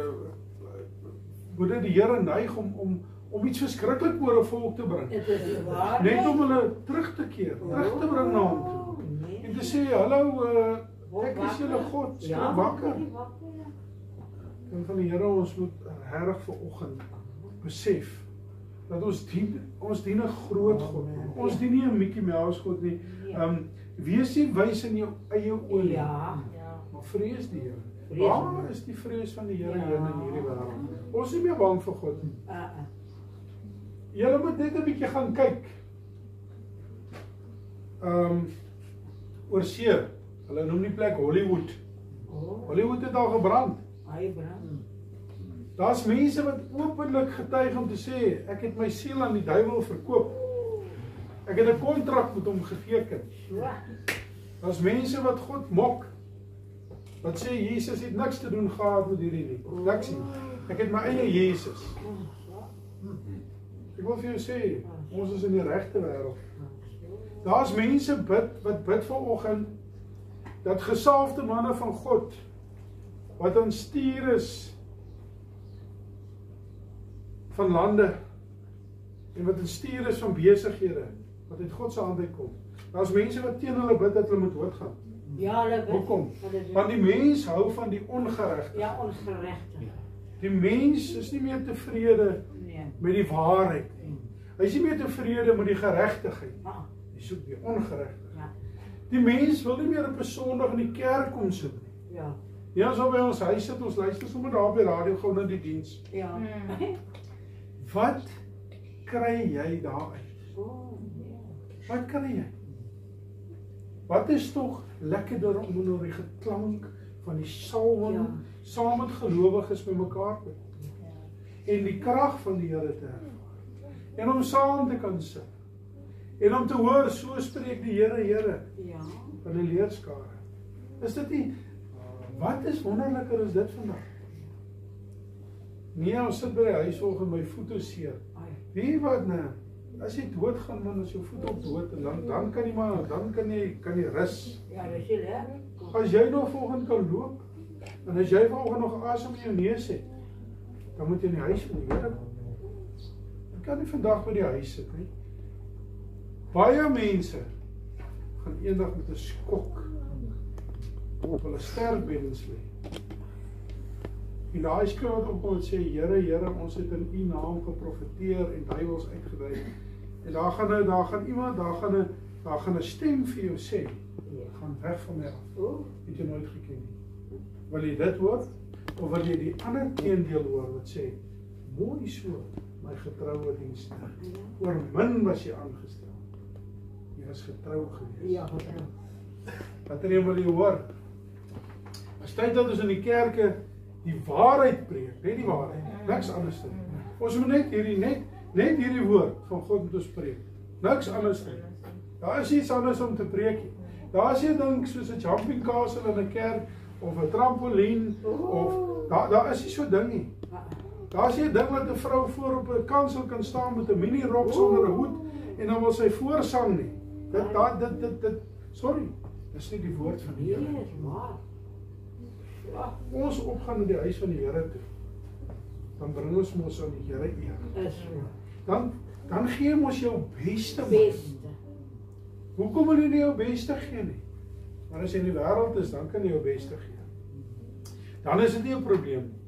moet dit die Here neig om iets verskriklik oor 'n volk te bring. Net om hulle terug te keer, terug te bring na hom toe. En te sê, hallo, ek is julle God, skryf wakker. En van die Here, ons moet regtig vanoggend besef dat ons dien 'n groot God. Ons dien nie 'n Mickey Mouse God nie. Wees nie wys in jou eie oë nie. Maar vrees die Here. Waar is die vrees van die Here hier in hierdie wêreld? Ons is nie meer bang vir God nie. Julle moet net 'n bietjie gaan kyk. oor see. Hulle noem die plek Hollywood. Hollywood het al gebrand. Daar's mense wat openlik getuig om te sê, ek het my siel aan die duiwel verkoop. Ek het 'n kontrak met hom geteken. Daar's mense wat God mok. Wat sê Jesus het niks te doen gehad met hierdie nie. Niks nie. Ek het my eie Jesus. Ek wil vir jou sê, ons is in die regte wêreld. Daar's mense wat bid vanoggend dat gesalfde manne van God wat aan stuur is van lande en wat aan stuur is van besighede wat uit God se hand uitkom. Daar's mense wat teen hulle bid dat hulle moet doodgaan. Ja, hulle bid. Hoekom? Want die mens hou van die ongeregte. Ja, ongeregte. Die mens is nie meer tevrede met die waarheid nie. Hy is nie meer tevrede met die geregtigheid. Hy soek die ongeregtigheid. Die mens wil nie meer op 'n Sondag in die kerk kom sit nie. Ja. Ja, so by ons huis sit, ons luister sommer daar op die radio gou na die diens. Ja. Wat kry jy daaruit? Wat kry jy? Wat is tog lekkerder om onder die geklank van die psalm saam met gelowiges by mekaar te kom en die krag van die Here te ervaar en om saam te kan sit en om te hoor, so spreek die Here, Here van die leerskare. Is dit nie, wat is wonderliker as dit vandag? Nee, ons sit by die huis vanoggend, my voete seer. Wie wat nou? As jy doodgaan, man, as jou voet op dood en dan kan jy maar, dan kan jy rus. Ja, dis jy lekker. As jy nog vanoggend kan loop en as jy vanoggend nog asem in jou neus het, dan moet jy in die huis van die Here kom. Jy kan nie vandag by die huis sit nie. Baie mense gaan eendag met 'n skok op hulle sterfbeddens lê. En daai skrif wat opkom en sê, Here, ons het in U naam geprofeteer en duiwels uitgedryf. En daar gaan 'n stem vir jou sê, gaan weg van my af. Het jy nooit geken nie. Wil jy dit hoor? Of wil jy die ander teendeel hoor wat sê, mooi so, my getroue diensknegt. Oor min was jy aangestel. Jy was getrou gewees. Ja, getrou. Wat wil jy hoor? As tyd dat ons in die kerke die waarheid preek, net die waarheid, niks anders nie. Ons moet net hierdie woord van God moet ons preek. Niks anders nie. Daar is iets anders om te preek. Daar is 'n ding soos 'n jumping castle in 'n kerk of 'n trampolien of daar is nie so ding nie. Daar is 'n ding wat 'n vrou voor op 'n kansel kan staan met 'n mini rok sonder 'n hoed en dan wil sy voorsang nie. Sorry, dis nie die woord van die Here nie. Ons opgaan na die huis van die Here toe, dan bring ons mos aan die Here eer. Dan gee ons jou beste. Hoekom wil jy nie jou beste gee nie? Maar as jy in die wêreld is, dan kan jy jou beste gee. Dan is dit nie 'n probleem nie.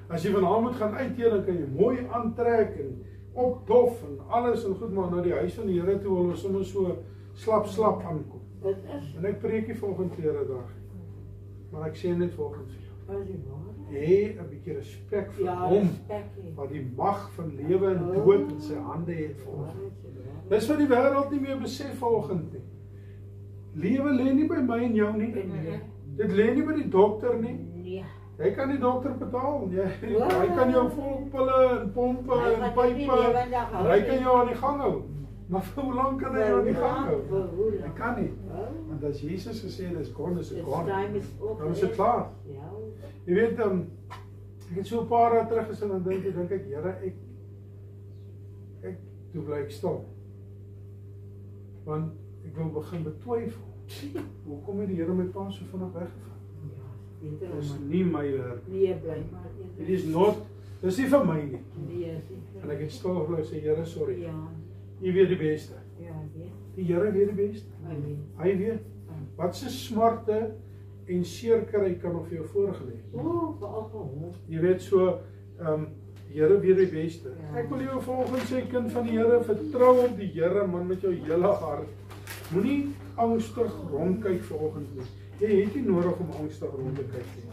As jy vanaand moet gaan uitdeel, dan kan jy mooi aantrek en opdof en alles en goed, maar na die huis van die Here toe wil ons sommer so slap aankom. En ek preek nie vanoggend kleredag nie. Maar ek sê net volgens vir jou. Hê 'n bietjie respek vir hom wat die mag van lewe en dood in sy hande het vir ons. Dis wat die wêreld nie meer besef vanoggend nie. Lewe lê nie by my en jou nie. Dit lê nie by die dokter nie. Jy kan die dokter betaal. Hy kan jou vol pille en pompe en pype. Hy kan jou aan die gang hou. Maar vir hoe lank kan hy jou aan die gang hou? Hy kan nie. Want as Jesus gesê het, is gone, is gone. Dan is dit klaar. Jy weet, ek het so 'n paar dae terug gesin en dink ek, Here, ek toe bly ek stil. Want ek wil begin betwyfel. Hoekom het die Here my pa so vinnig weggevat? Dis nie my werk. Nee, bly maar. Dit is dis nie vir my nie. En ek het stil gebly en sê, Here, sorry. U weet die beste. Die Here weet die beste. Hy weet. Wat se smarte en seerkry kan of jou voorgelê. Jy weet so, die Here weet die beste. Ek wil jou volgens sê, kind van die Here, vertrou op die Here, man, met jou hele hart. Moenie angstig rondkyk vanoggend nie. Jy het nie nodig om angstig rond te kyk nie.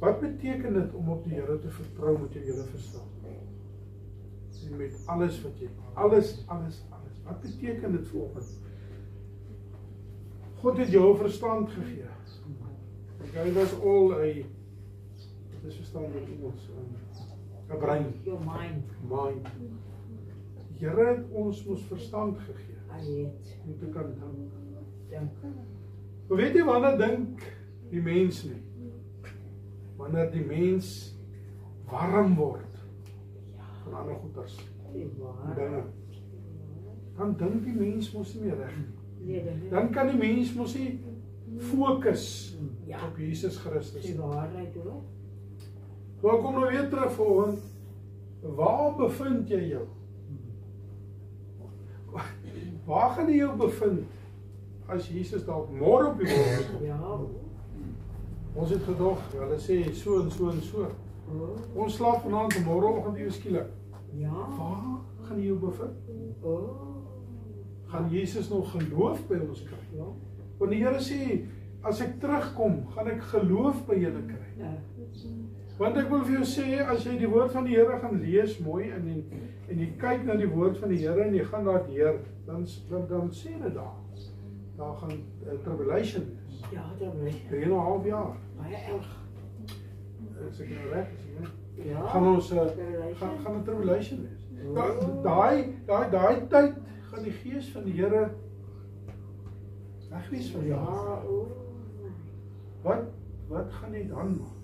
Wat beteken dit om op die Here te vertrou met jou hele verstand? en met alles wat jy, alles. Wat beteken dit vir ons? God het jou verstand gegee. Jy was al wat is verstaan met Engels? 'n brein. Your mind. Mind. Die Here het ons mos verstand gegee. Weet. Om te kan dink. Dink. Maar weet jy wanneer dink die mens nie? Wanneer die mens warm word van ander goeders. Dinge. Dan dink die mens mos nie meer reg nie. Dan kan die mens mos nie fokus op Jesus Christus. Die waarheid hoor. Maar kom nou weer terug volgende. Waar bevind jy jou? Waar gaan jy jou bevind as Jesus dalk môre op die wolk kom? Ja. Ons het gedog, hulle sê so en so en so. Ons slaap vanaand en môreoggend ewe skielik. Ja. Waar gaan jy jou bevind? Gaan Jesus nog geloof by ons kry? Ja. Want die Here sê, as ek terugkom, gaan ek geloof by julle kry. Ja. Want ek wil vir jou sê, as jy die woord van die Here gaan lees mooi en jy kyk na die woord van die Here en jy gaan daar deur, dan sê dit daar gaan tribulation wees. Ja, tribulation. 3,5 jaar. Baie erg. As ek nou reg is, Ja. gaan ons gaan 'n tribulation wees. Daai tyd gaan die gees van die Here weg wees van jou. Ja, Wat gaan jy dan maak?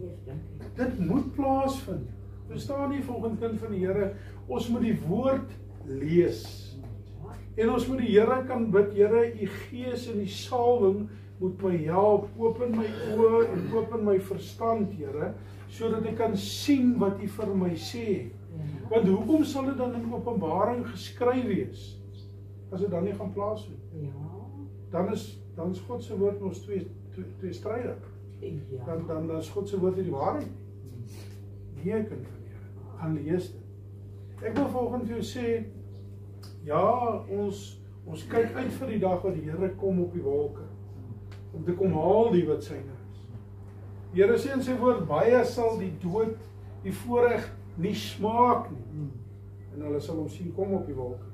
Yes, dankie. Dit moet plaasvind. Verstaan jy, volgens kind van die Here, ons moet die woord lees. En ons moet die Here kan bid, Here, u gees en die salwing moet my help, open my oë en open my verstand, Here, sodat ek kan sien wat u vir my sê. Want hoekom sal dit dan in Openbaring geskryf wees, as dit dan nie gaan plaasvind? Ja. Dan is God se woord ons twee strydig. Ja. Dan is God se woord die waarheid. Nee, kind van die Here, gaan lees dit. Ek wil volgens vir jou sê, ja, ons kyk uit vir die dag wat die Here kom op die wolke, om te kom haal die wat syne is. Die Here sê in sy woord, baie sal die dood, die voorreg nie smaak nie, en hulle sal hom sien kom op die wolke.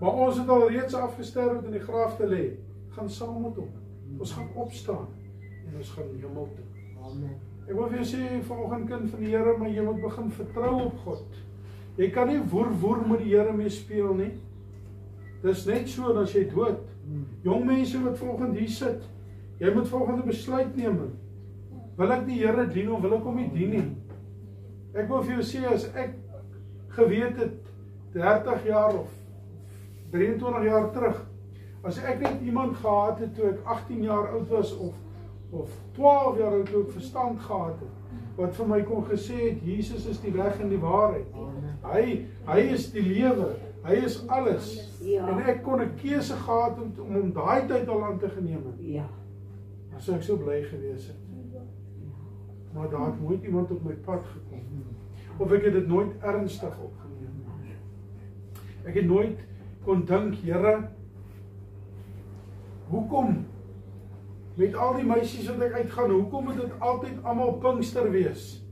Maar ons het al reeds afgesterf in die graf te lê, gaan saam met hom. Ons gaan opstaan en ons gaan hemel toe. Amen. Ek wil vir jou sê, vanoggend kind van die Here, maar jy moet begin vertrou op God. Jy kan nie woer met die Here mee speel nie. Dis net so as jy dood. Jong mense wat vanoggend hier sit, jy moet vanoggend 'n besluit neem. Wil ek die Here dien of wil ek hom nie dien nie? Ek wil vir jou sê, as ek geweet het 30 jaar of 23 jaar terug, as ek net iemand gehad het toe ek 18 jaar oud was of 12 jaar oud toe ek verstand gehad het, wat vir my kon gesê het, Jesus is die weg en die waarheid. Hy is die lewe, hy is alles. Ja. En ek kon 'n keuse gehad om daai tyd al aan te geneem het. Ja. Dan sou ek so bly gewees het. Maar daar het nooit iemand op my pad gekom. Of ek het dit nooit ernstig opgeneem. Ek het nooit kon dink, Here, hoekom met al die meisies wat ek uitgaan, hoekom moet dit altyd almal Pinkster wees?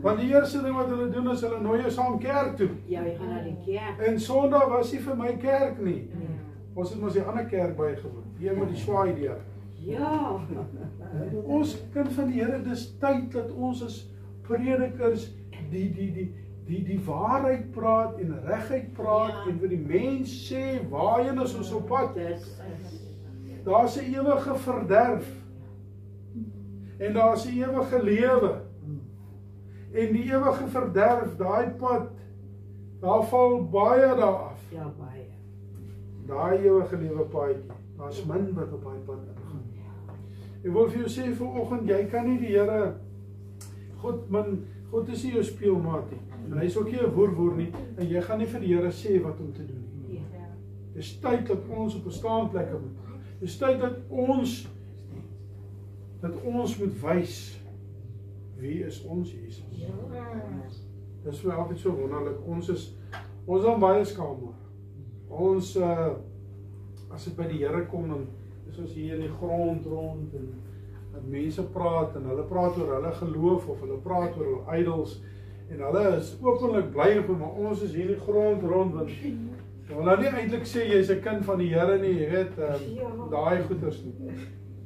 Want die eerste ding wat hulle doen is hulle nooi jou saam kerk toe. Ja, jy gaan na die kerk. En Sondag was nie vir my kerk nie. Ons het mos die ander kerk bygewoon. Die een met die swaai deur. Ja. Ons kind van die Here, dis tyd dat ons as predikers die waarheid praat en regheid praat en vir die mens sê waarheen is ons op pad. Daar's 'n ewige verderf. En daar's 'n ewige lewe. En die ewige verderf, daai pad, daar val baie daar af. Ja, baie. Daai ewige lewe paadjie, daar's min wat op daai pad ingaan. Ek wil vir jou sê vanoggend, jy kan nie die Here, God is nie jou speelmaat nie. En hy is ook nie 'n woer nie, en jy gaan nie vir die Here sê wat om te doen nie. Dis tyd dat ons op 'n staanplek moet. Dis tyd dat ons moet wys wie is ons Jesus. Dis vir my altyd so wonderlik. Ons is baie skaam. Ons as dit by die Here kom, dan is ons hier in die grond rond en dat mense praat en hulle praat oor hulle geloof of hulle praat oor hulle idols En hulle is openlik bly op, maar ons is hier in die grond rond, want jy wil nou nie eintlik sê jy is 'n kind van die Here nie, jy weet, daai goeters nie.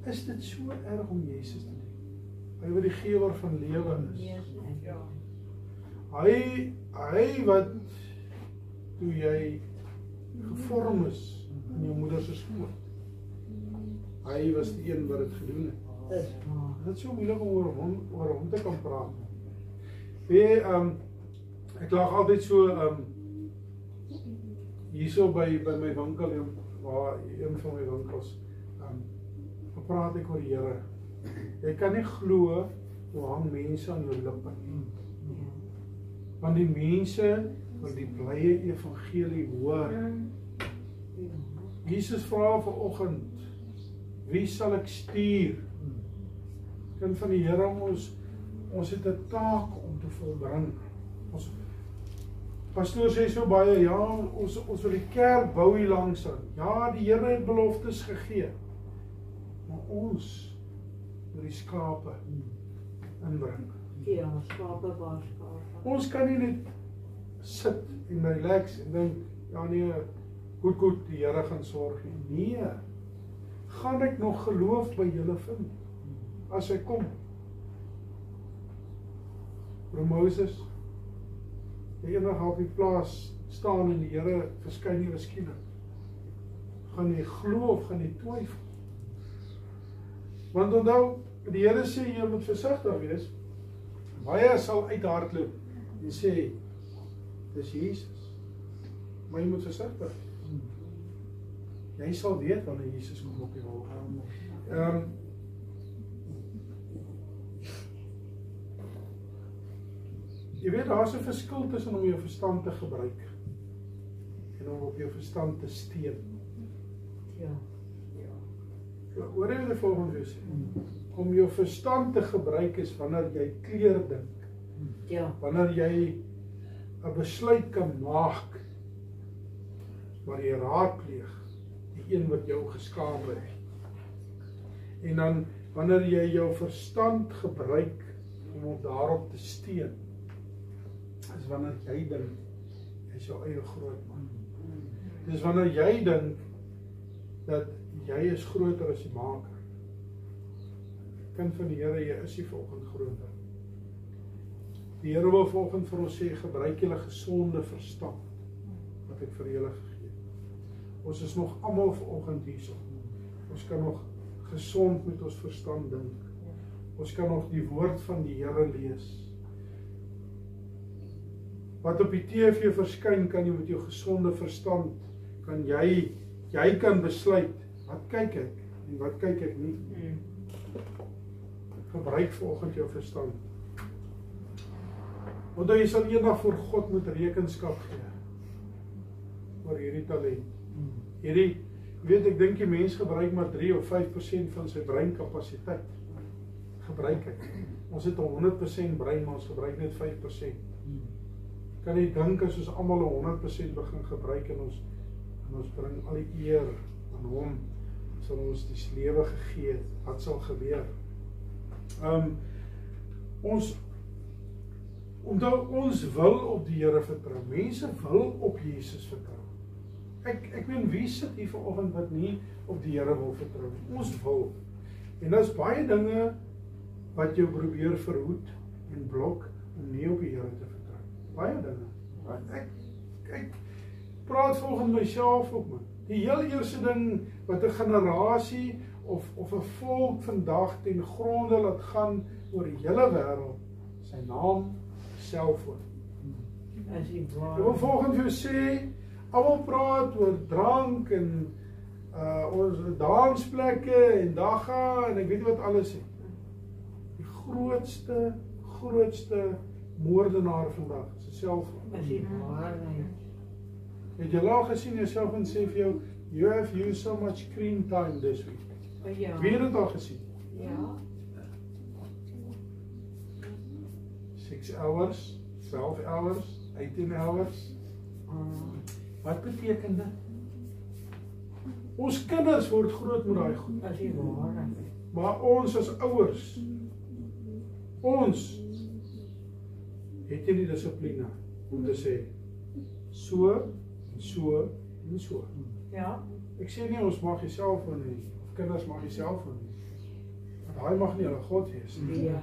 Is dit so erg om Jesus te dien? Hy wat die gewer van lewe is. Hy wat, toe jy gevorm is in jou moeder se skoot, hy was die een wat dit gedoen het. Dit is so moeilik om oor hom te kan praat. Weet, ek lag altyd so, hierso by my winkel, waar een van my winkels, praat ek oor die Here. Jy kan nie glo hoe hang mense aan jou lippe nie. Want die mense wil die blye evangelie hoor. Jesus vra vanoggend, wie sal ek stuur? Kind van die Here, ons het 'n taak om te volbring. Pastoor sê so baie, ja, ons wil die kerk bou hier langs aan. Ja, die Here het beloftes gegee. Maar ons moet die skape inbring. Ja, skape waar skape. Ons kan nie net sit en relax en dink, ja nee, goed, die Here gaan sorg nie. Nee, gaan ek nog geloof by julle vind, as hy kom? Broer Moses, die enige op die plaas staan en die Here verskyn nie miskien. Gaan jy glo of gaan jy twyfel? Want onthou, die Here sê jy moet versigtig wees. Baie sal uithardloop en sê, dis Jesus. Maar jy moet versigtig wees. Jy sal weet wanneer Jesus kom op die wolk. Jy weet, daar is 'n verskil tussen om jou verstand te gebruik en om op jou verstand te steun. Ja. Hoor jy wat die volgende sê? Om jou verstand te gebruik is wanneer jy clear dink. Ja. Wanneer jy 'n besluit kan maak, maar jy raadpleeg die een wat jou geskaap het. En dan wanneer jy jou verstand gebruik om daarop te steun, is wanneer jy dink jy's jou eie groot man. Dis wanneer jy dink dat jy is groter as die maker. Kind van die Here, jy is nie vanoggend groter. Die Here wil vanoggend vir ons sê, gebruik julle gesonde verstand wat ek vir julle gegee het. Ons is nog almal vanoggend hierso. Ons kan nog gesond met ons verstand dink. Ons kan nog die woord van die Here lees. Wat op die TV verskyn, kan jy met jou gesonde verstand, kan jy kan besluit, wat kyk ek en wat kyk ek nie. Gebruik vanoggend jou verstand. Want jy sal eendag voor God moet rekenskap gee oor hierdie talent. Weet ek dink die mens gebruik maar 3 of 5% van sy breinkapasiteit. Gebruik ek. Ons het 100% brein, maar ons gebruik net 5%. Kan jy dink as ons almal 100% begin gebruik en ons bring al die eer aan hom, sal ons die lewe gegee het, wat sal gebeur? Omdat ons wil op die Here vertrou. Mense wil op Jesus vertrou. Ek weet wie sit hier vanoggend wat nie op die Here wil vertrou. Ons wil. En daar's baie dinge wat jou probeer verhoed en blok om nie op die Here te vertrou. Baie dinge. Ek praat volgens myself ook, man. Die heel eerste ding wat 'n generasie of 'n volk vandag ten gronde laat gaan oor die hele wêreld, sy naam, selfoon. Ek wil volgens jou sê, almal praat oor drank en ons dansplekke en dagga en ek weet wat alles het. Die grootste moordenaar vandag is 'n selfoon. Het jy al gesien jouself en sê vir jou, you have used so much screen time this week? Ja. Wie het dit al gesien? Ja. 6 hours, 12 hours, 18 hours. Wat beteken dit? Ons kinders word groot met daai goed. As jy waar. Maar ons as ouers, ons het jy die dissipline om te sê, so, en so, en so. Ja. Ek sê nie ons mag jy selfoon nie, of kinders mag jy selfoon nie. Want hy mag nie hulle God wees nie. Ja.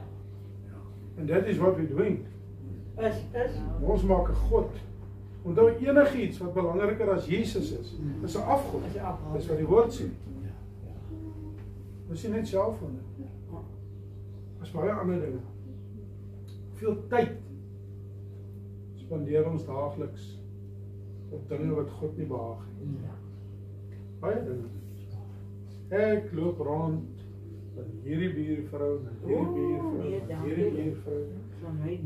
And that is what we're doing. Is. Ons maak 'n God. Onthou enigiets wat belangriker as Jesus is 'n afgod. Dis wat die woord sê. Ons sien net selfone. As baie ander dinge. Hoeveel tyd spandeer ons daagliks op dinge wat God nie behaag nie. Baie dinge. Ek loop rond van hierdie buurvrou na hierdie buurvrou, na hierdie buurvrou.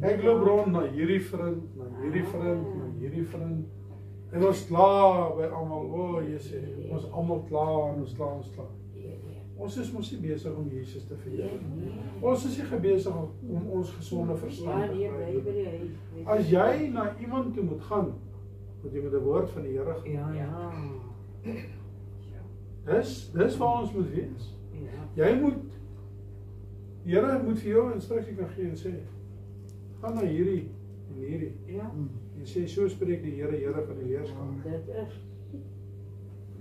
Ek loop rond na hierdie vriend, na hierdie vriend, na hierdie vriend. En ons klaar by almal, o Jesus, ons almal klaar en ons klaar. Ons is mos nie besig om Jesus te verheerlik. Ons is nie besig om ons gesonde verstand te kry. As jy na iemand toe moet gaan, moet jy met 'n woord van die Here gaan. Ja. Dis waar ons moet wees. Jy moet, die Here moet vir jou instruksie kan gee en sê, gaan na hierdie en hierdie. Ja. En sê, so spreek die Here, Here van die leerskare. Dit is.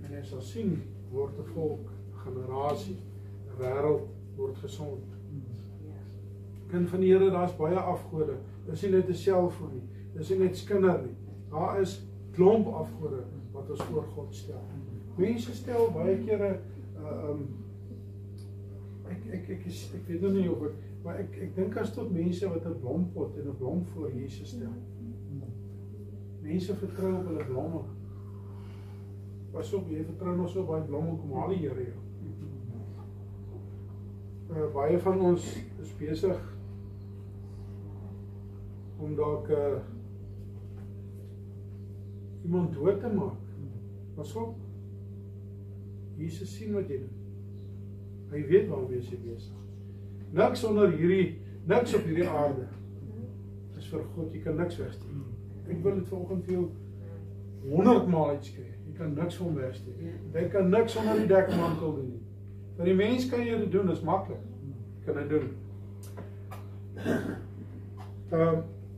En jy sal sien, word 'n volk, 'n generasie, 'n wêreld word gesond. Kind van die Here, daar's baie afgode. Dis nie net 'n selfoon nie. Dis nie net skinder nie. Daar is klomp afgode wat ons voor God stel. Mense stel baie kere ek weet nog nie of ek, maar ek dink as tot mense wat 'n blompot en 'n blom voor Jesus stel. Mense vertrou op hulle blomme. Pas op, jy vertrou nog so baie blomme, kom haal die Here jou. Baie van ons is besig om dalk iemand dood te maak. Pas op. Jesus sien wat jy doen. Hy weet waarmee jy besig. Niks niks op hierdie aarde is vir God, jy kan niks wegsteek. Ek wil dit vanoggend vir jou 100 maal uitskree. Jy kan niks van hom wegsteek. Jy kan niks onder die dekmantel doen nie. Vir die mens kan jy dit doen, is maklik. Jy kan dit doen.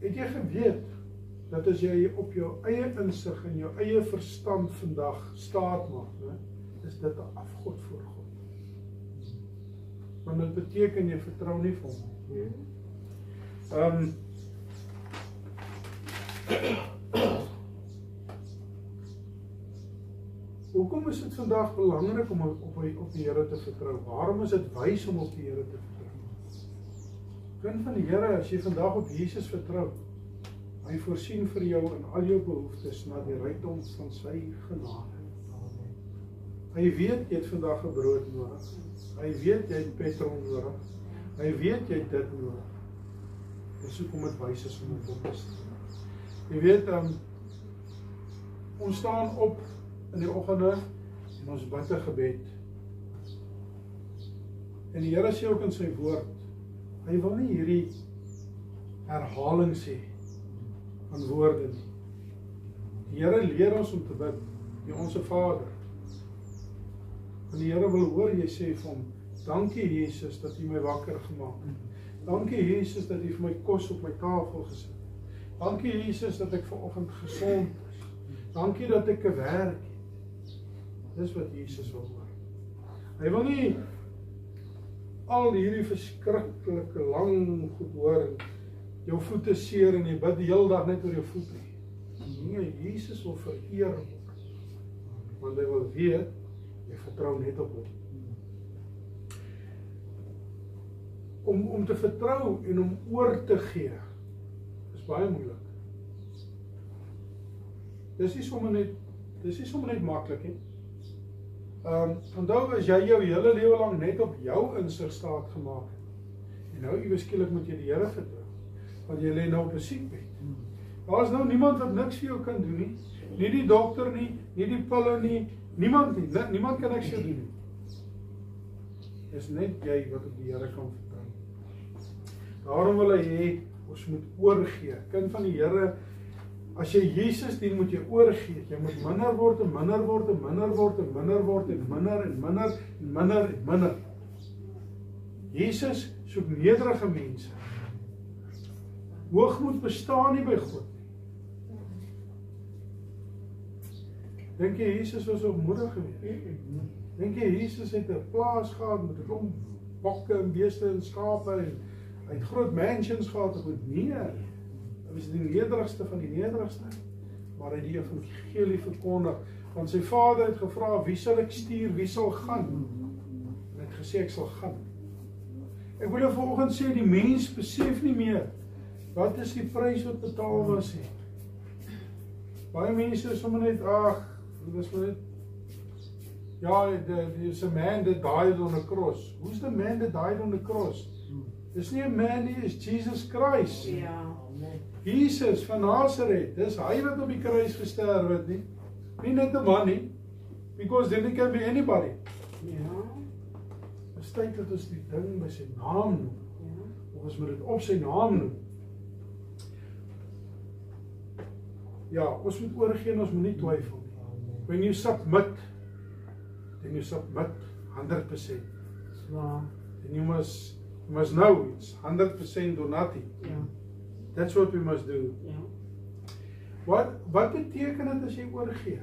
Het jy geweet dat as jy op jou eie insig en jou eie verstand vandag staat maak, is dit 'n afgod voor God. Want dit beteken jy vertrou nie vir hom nie. Hoekom is dit vandag belangrik om op die Here te vertrou? Waarom is dit wys om op die Here te vertrou? Kind van die Here, as jy vandag op Jesus vertrou, hy voorsien vir jou in al jou behoeftes na die rykdom van sy genade. Hy weet jy het vandag 'n brood nodig. Hy weet jy het petrol nodig. Hy weet jy het dit nodig. Dis hoekom dit wys is om op te staan. Jy weet, ons staan op in die oggende en ons bid 'n gebed. En die Here sê ook in sy woord, hy wil nie hierdie herhaling sê van woorde nie. Die Here leer ons om te bid, die Onse Vader. En die Here wil hoor jy sê vir hom, dankie Jesus dat U my wakker gemaak het. Dankie Jesus dat U vir my kos op my tafel gesit het. Dankie Jesus dat ek vanoggend gesond is. Dankie dat ek 'n werk het. Dis wat Jesus wil hoor. Hy wil nie al hierdie verskriklike lang goed hoor, jou voete seer en jy bid die hele dag net oor jou voete. Nee, Jesus wil vereer word. Want hy wil weet, jy vertrou net op hom. Om te vertrou en om oor te gee, is baie moeilik. Dis nie sommer net maklik nie. Onthou as jy jou hele lewe lang net op jou insig staat gemaak het, en nou iewes skielik moet jy die Here vertrou, want jy lê nou op 'n siekbed. Daar is nou niemand wat niks vir jou kan doen nie. Nie die dokter nie, nie die pille nie, niemand nie. Niemand kan niks vir jou doen nie. Dis net jy wat op die Here kan vertrou. Daarom wil hy hê ons moet oorgee. Kind van die Here, as jy Jesus dien, moet jy oorgee. Jy moet minder word en minder word en minder word en minder word en minder en minder en minder en minder. Jesus soek nederige mense. Hoogmoed bestaan nie by God nie. Dink jy Jesus was opmoedig geweest? Dink jy Jesus het 'n plaas gehad met 'n klomp bokke en beeste en skape en hy het groot mansions gehad of goed? Nee. Hy was die nederigste van die nederigste. Maar hy het die evangelie verkondig. Want sy vader het gevra, wie sal ek stuur, wie sal gaan? En hy het gesê, ek sal gaan. Ek wil jou vanoggend sê, die mens besef nie meer, wat is die prys wat betaal was nie. Baie mense is sommer net, dit is maar net, ja, there's a man that died on a cross. Who's the man that died on the cross? Dis nie 'n man nie, is Jesus Christ. Ja. Jesus van Nazareth, dis hy wat op die kruis gesterf het nie. Nie net 'n man nie, because then it can be anybody. Ja. Dis tyd dat ons die ding by sy naam noem. Ja. Of ons moet dit op sy naam noem. Ja, ons moet oorgee en ons moet nie twyfel nie. When you submit, then you submit 100%. Ja. And you must know it's 100% or nothing. Ja. That's what we must do. Ja. Wat beteken dit as jy oorgee?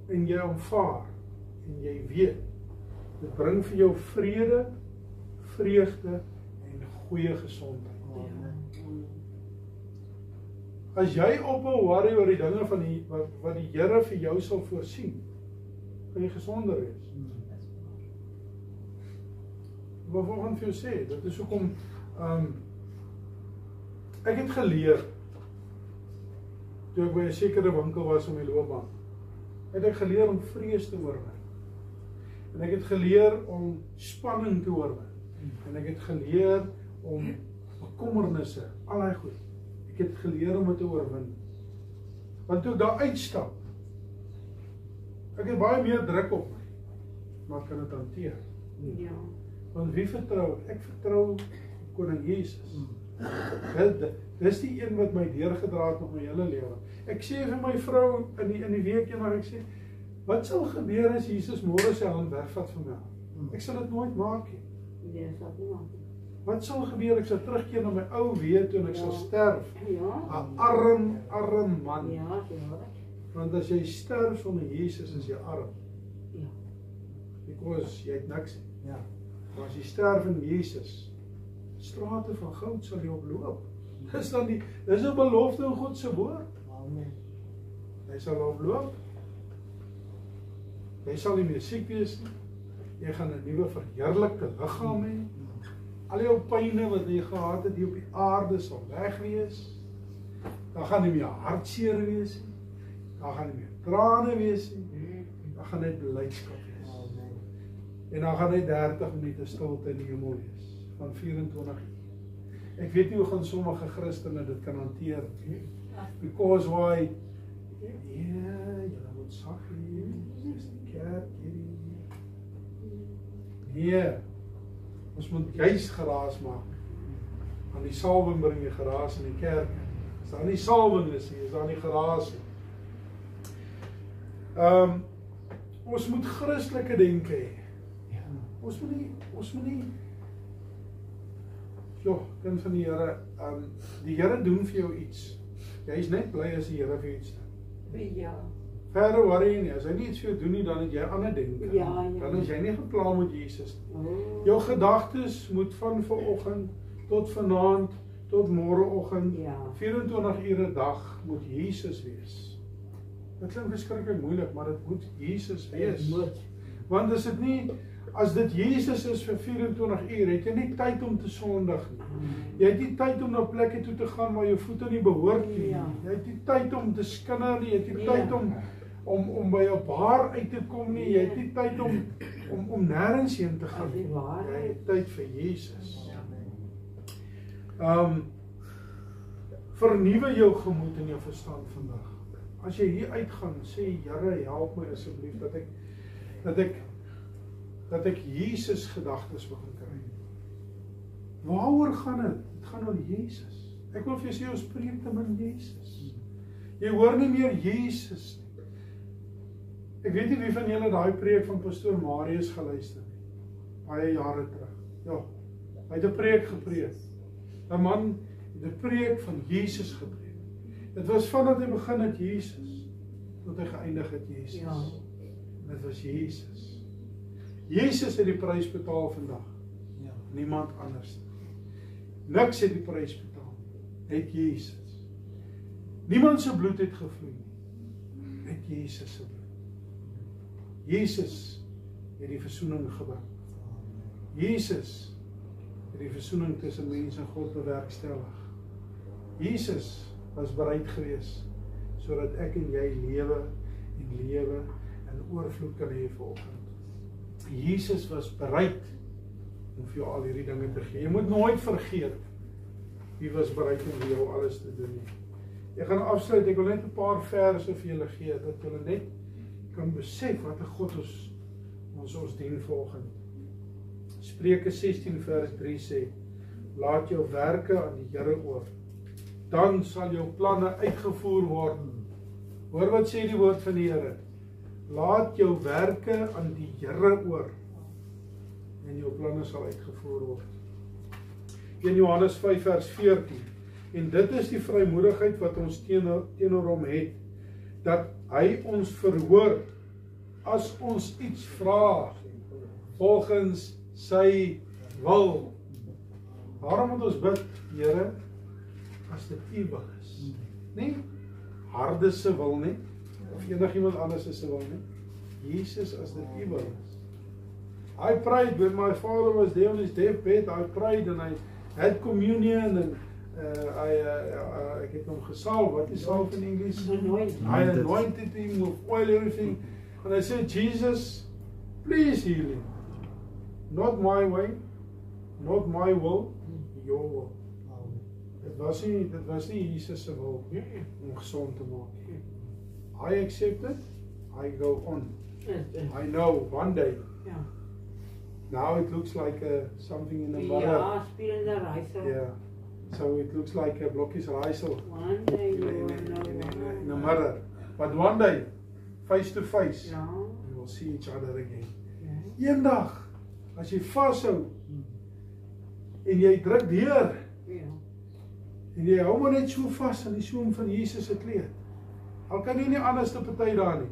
En jy aanvaar en jy weet, dit bring vir jou vrede, vreugde en goeie gesondheid. As jy ophou worry oor die dinge van wat die Here vir jou sal voorsien, gaan jy gesonder wees. Ek wil vanoggend vir jou sê, dit is hoekom ek het geleer toe ek by 'n sekere winkel was in my loopbaan. Het ek geleer om vrees te oorwin. En ek het geleer om spanning te oorwin. En ek het geleer om bekommernisse, allerlei goed. Ek het geleer om dit te oorwin. Want toe ek daar uitstap, ek het baie meer druk op my, maar ek kan dit hanteer. Ja. Want wie vertrou? Ek vertrou Koning Jesus. Dis die een wat my deurgedra het op my hele lewe. Ek sê vir my vrou in die week eendag, ek sê, wat sal gebeur as Jesus môre sy hand wegvat van my? Ek sal dit nooit maak nie. Nee, sal nie maak nie. Wat sal gebeur? Ek sal terugkeer na my ou wees toe en ek sal sterf. Ja. 'n arm man. Ja, ja. Want as jy sterf sonder Jesus is jy arm. Ja. Because jy het niks. Ja. Maar as jy sterf in Jesus, strate van goud sal jy oploop. Dis 'n belofte in God se woord. Amen. Hy sal oploop. Jy sal nie meer siek wees nie. Jy gaan 'n nuwe verheerlikte liggaam hê. Al jou pyne wat jy gehad het hier op die aarde sal weg wees. Daar gaan nie meer hartseer wees nie. Daar gaan nie meer trane wees nie. Daar gaan net blydskap wees. Amen. En dan gaan net 30 minute stilte in die hemel wees van 24 uur. Ek weet nie hoe gaan sommige Christene dit kan hanteer nie. Because why? Ja, jy moet sag hier. Dis die kerk hierdie. Nee. Ons moet juis geraas maak. Aan die salwing bring jy geraas in die kerk. As daar nie salwing is nie, is daar nie geraas nie. Ons moet Christelike denke hê. Ons moet nie kind van die Here, die Here doen vir jou iets. Jy is net bly as die Here vir jou iets doen. Ja. Verder worry nie, as hy nie iets vir jou doen nie, dan het jy ander denke. Ja, ja. Dan is jy nie geklaar met Jesus nie. Oh. Jou gedagtes moet van vanoggend tot vanaand tot môreoggend, Ja. 24 ure 'n dag moet Jesus wees. Dit klink verskriklik moeilik, maar dit moet Jesus wees. Want as dit Jesus is vir 24 uur, het jy nie tyd om te sondig nie. Jy het nie tyd om na plekke toe te gaan waar jou voete nie behoort nie. Ja. Jy het nie tyd om te skinder nie, jy het nie Ja. tyd om by jou baar uit te kom nie, jy het nie tyd om nêrens heen te gaan As die nie. waarheid. Jy het tyd vir Jesus. Vernuwe jou gemoed en jou verstand vandag. As jy hier uitgaan, sê Here, help my asseblief dat ek Jesus gedagtes begin kry. Waaroor gaan dit? Dit gaan oor Jesus. Ek wil vir jou sê, ons preek te min Jesus. Jy hoor nie meer Jesus nie. Ek weet nie wie van julle daai preek van pastoor Marius geluister het, baie jare terug. Ja, hy het 'n preek gepreek. 'n Man het 'n preek van Jesus gepreek. Dit was vandat hy begin het Jesus, tot hy geëindig het Jesus. Ja. Dit was Jesus. Jesus het die prys betaal vandag. Ja. Niemand anders. Niks het die prys betaal. Het Jesus. Niemand se bloed het gevloei nie. Het Jesus se bloed. Jesus het die versoening gebring. Jesus het die versoening tussen mens en God bewerkstellig. Jesus was bereid geweest sodat ek en jy lewe en oorvloed kan hê vanoggend. Jesus was bereid om vir jou al hierdie dinge te gee. Jy moet nooit vergeet wie was bereid om vir jou alles te doen nie. Ek gaan afsluit, ek wil net 'n paar verse vir julle gee dat julle net kan besef wat 'n God ons dien vanoggend. Spreuke 16 vers 3 sê: laat jou werke aan die Here oor, dan sal jou planne uitgevoer word. Hoor wat sê die woord van die Here? Laat jou werke aan die Here oor en jou planne sal uitgevoer word. 1 Johannes 5 vers 14. En dit is die vrymoedigheid wat ons teenoor hom het, dat hy ons verhoor as ons iets vra volgens sy wil. Waarom moet ons bid, Here, as dit U wil is? Nie harde se wil nie, of enigiemand anders se wil nie. Jesus, as dit U wil is. I prayed when my father was there on his deathbed. I prayed and I had communion and ek het hom gesalf. Wat is salf in English? I anointed him with oil, everything. And I said, Jesus, please heal him. Not my way, not my will, your will. Dit was nie Jesus se wil om gesond te maak. I accept it, I go on. I know one day. Now it looks like something in the butter. Ja, spelende raaisel. Yeah. So it looks like a blokkies raaisel One day you will in the know. mirror. But one day, face to face, Ja. we will see each other again. Ja. Eendag, as jy vashou en jy druk deur Ja. en jy hou maar net so vas aan die soem van Jesus se kleed, al kan jy nie anders te party daar nie,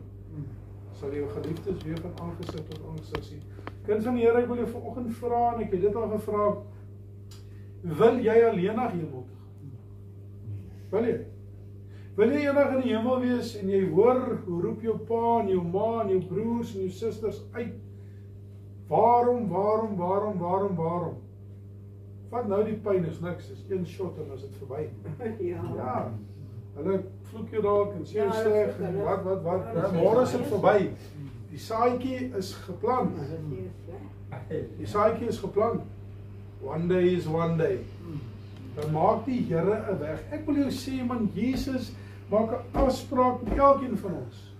sal jou geliefdes weer van aangesig tot aangesig sien. Kind van die Here, ek wil jou vanoggend vra, en ek het dit al gevra, wil jy alleen na hemel toe gaan? Wil jy? Wil jy eendag in die hemel wees en jy hoor hoe roep jou pa en jou ma en jou broers en jou susters uit? Waarom? Vat nou die pyn, is niks, is een shot en is dit verby. Ja. Ja, hulle vloek jou dalk en sê Ja, jou hulle sleg vloek en hulle. wat, môre is dit verby. Die saadjie is geplant. Die saadjie is geplant. One day is one day. Dan maak die Here 'n weg. Ek wil jou sê, man, Jesus maak 'n afspraak met elkeen van ons.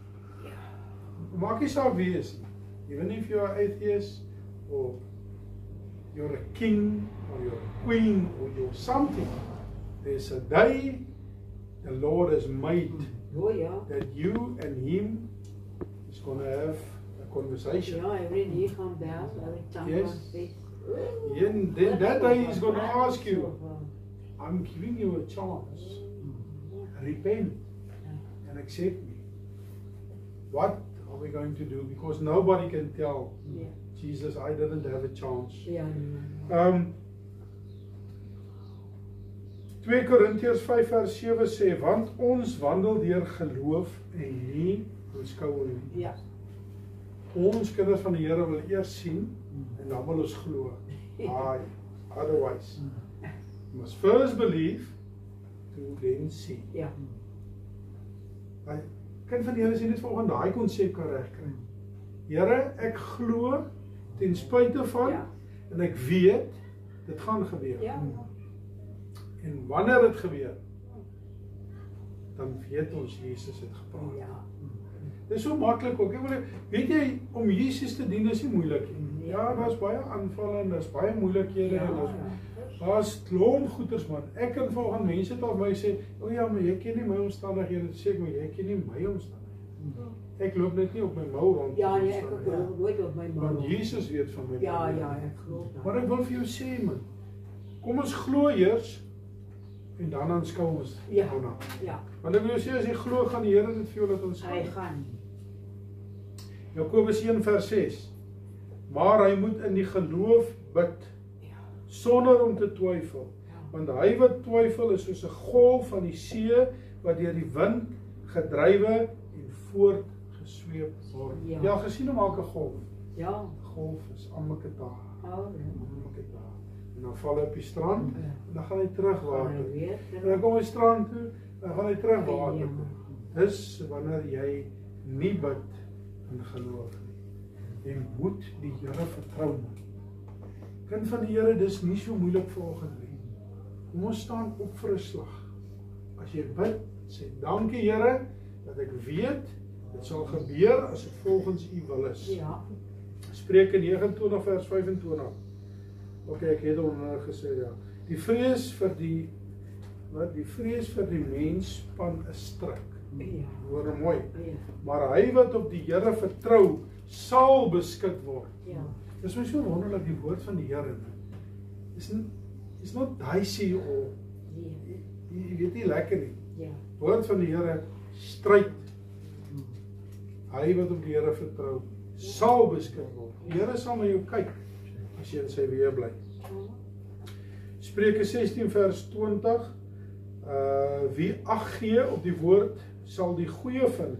Maak nie saak wie is nie. Even if you are atheist or you're a king or you're a queen or you're something, there's a day the Lord has made Oh ja. that you and him is going to have a conversation. Ja, every knee gaan bow, every tongue Yes. confess. And then that day he's going to ask you, I'm giving you a chance. Repent and accept me. What are we going to do? Because nobody can tell Ja. Jesus, I didn't have a chance. Ja. 2 Korintiërs 5 vers 7 sê, want ons wandel deur geloof en nie beskouing nie. Ja. Ons kinders van die Here wil eers sien en dan wil ons glo. Otherwise, you must first believe to then see. Ja. Kind van die Here sê net vanoggend daai konsep kan regkry. Here, ek glo ten spyte van Ja. en ek weet dit gaan gebeur. Ja. En wanneer dit gebeur, dan weet ons Jesus het gepraat. Ja. Dit is so maklik ook. Weet jy, om Jesus te dien is nie moeilik nie. Ja, daar's baie aanvalle en daar's baie moeilikhede en daar's klomp goeters, man. Ek kan volgens mense tot my sê, "O ja, maar jy ken nie my omstandighede." Sê ek, "Maar jy ken nie my omstandighede." Ek loop net nie op my mou rond. Ja, nee, ek ook nooit op my mou. Want Jesus weet van my. Ja, ek glo. Maar ek wil vir jou sê, man, kom ons glo eers En dan aanskou ons Ja. daarna. Ja, Want ek wil jou sê, as jy glo, gaan die Here dit vir jou laat hy aanskou. gaan. Jakobus 1 vers 6. Maar hy moet in die geloof bid, sonder om te twyfel. Want hy wat twyfel is soos 'n golf van die see, wat deur die wind gedrywe en voortgesweep word. Ja. Ja, gesien hoe maak 'n golf? Ja. Golf is Amaketa. Oh, Amaketa. En dan val hy op die strand, Ja. en dan gaan hy terug gaan water. hy weer En dan kom hy strand toe, dan gaan hy terug water Ja. toe. Dis wanneer jy nie bid in geloof nie. Jy moet die Here vertrou. Kind van die Here, dis nie so moeilik vanoggend nie. Kom ons staan op vir 'n slag. As jy bid, sê dankie Here dat ek weet dit sal gebeur as dit volgens U wil is. Ja. Spreuke 29 vers 25. OK, ek het hom nou gesê ja. Die vrees vir die mens span 'n struik. Ja. Hoor mooi. Ja. Maar hy wat op die Here vertrou, sal beskik word. Ja. Dis my so wonderlik die woord van die Here. Is not dicey or jy weet nie lekker nie. Ja. Woord van die Here stryd. Hy wat op die Here vertrou, sal beskik word. Die Here sal na jou kyk as jy in sy weë bly. Spreuke 16 vers 20. Wie ag gee op die woord sal die goeie vind,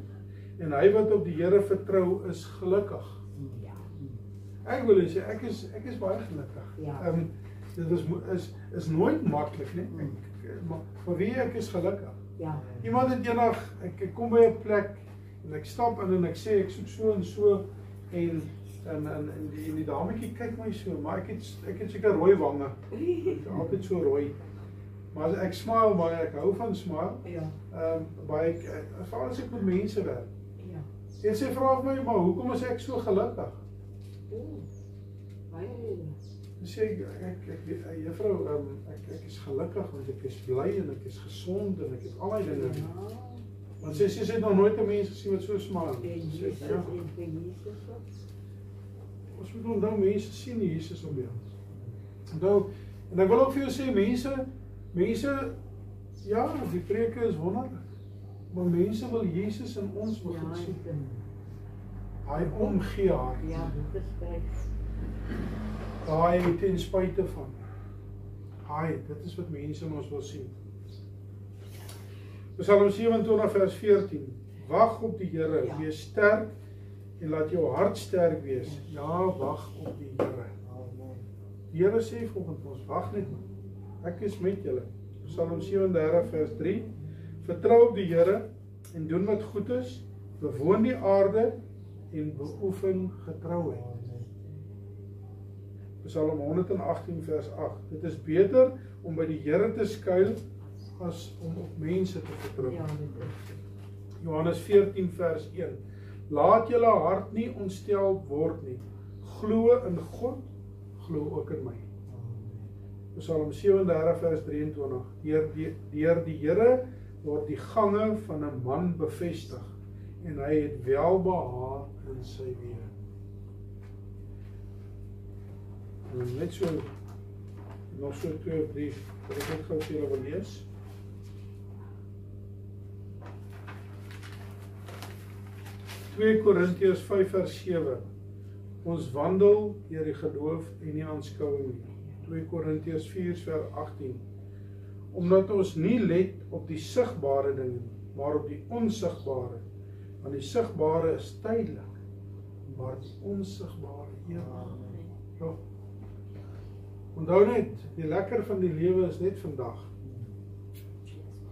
en hy wat op die Here vertrou is gelukkig. Ja. Ek wil sê ek is baie gelukkig. Ja. Dit is nooit maklik nie. Maar vir wie ek is gelukkig. Ja. Iemand het eendag, ek kom by 'n plek en ek stap in en ek sê ek soek so en so en die dametjie kyk my so, maar ek het seker rooi wange. Ek is altyd so rooi. Maar ek smile baie, ek hou van smile. Ja. Baie veral as ek met mense werk. Ja. En sy vra vir my, maar hoekom is ek so gelukkig? Baie Sê ek juffrou, ek is gelukkig want ek is bly en ek is gesond en ek het al die dinge. Want sy het nog nooit 'n mens gesien wat so smile. Sê ja. Ons moet onthou mense sien nie Jesus om ons. Onthou, en ek wil ook vir jou sê mense ja, die preke is wonderlik. Maar mense wil Jesus in ons begin sien. Hy omgee haar. Ja, dit is reg. Hy ten spyte van. Dit is wat mense in ons wil sien. Psalm 27 vers 14. Wag op die Here, wees sterk en laat jou hart sterk wees. Ja, wag op die Here. Die Here sê volgens ons, wag net maar. Ek is met julle. Psalm 37 vers 3. Vertrou op die Here en doen wat goed is, bewoon die aarde en beoefen getrouheid. Psalm 118 vers 8. Dit is beter om by die Here te skuil as om op mense te vertrou. Ja, dit is. Johannes 14 vers 1. Laat julle hart nie ontsteld word nie. Glo in God, glo ook in my. Psalm 37 vers 23. Deur die Here word die gange van 'n man bevestig en hy het welbehae in sy weë. Net so nog so 2 of 3 wat ek net gou vir julle wil lees. Korintiërs 5 vers 7. Ons wandel deur die geloof en nie aanskouing nie. 2 Korintiërs 4 vers 18. Omdat ons nie let op die sigbare dinge nie, maar op die onsigbare. Want die sigbare is tydelik, maar die onsigbare ewig. Ja. Onthou net, die lekker van die lewe is net vandag.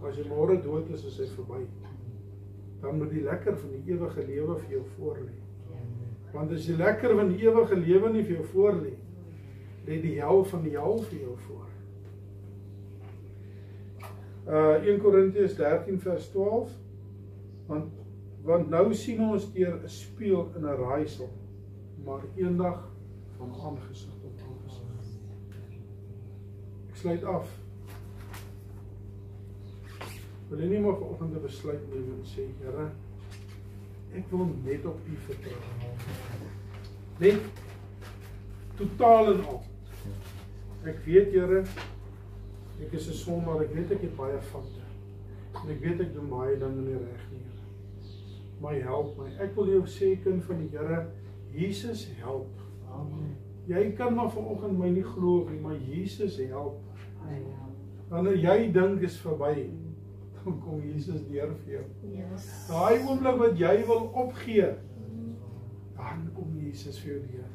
As jy môre dood is hy verby. Dan moet die lekker van die ewige lewe vir jou voorlê. Want as die lekker van die ewige lewe nie vir jou voorlê, lê die hel van die hel vir jou voor. 1 Korintiërs 13 vers 12. Want nou sien ons deur 'n spieël in 'n raaisel, maar eendag van aangesig tot aangesig. Ek sluit af. Wil jy nie maar vanoggend 'n besluit neem en sê, Here, ek wil net op U vertrou. Net totaal en al. Ek weet, Here, Ek is 'n sondaar, ek weet ek het baie foute. En ek weet ek doen baie dinge nie reg nie, Here. Maar help my. Ek wil jou sê, kind van die Here, Jesus help. Amen. Jy kan maar vanoggend my nie glo nie, maar Jesus help. Wanneer jy dink is verby, dan kom Jesus deur vir jou. Yes. Daai oomblik wat jy wil opgee, dan kom Jesus vir jou deur.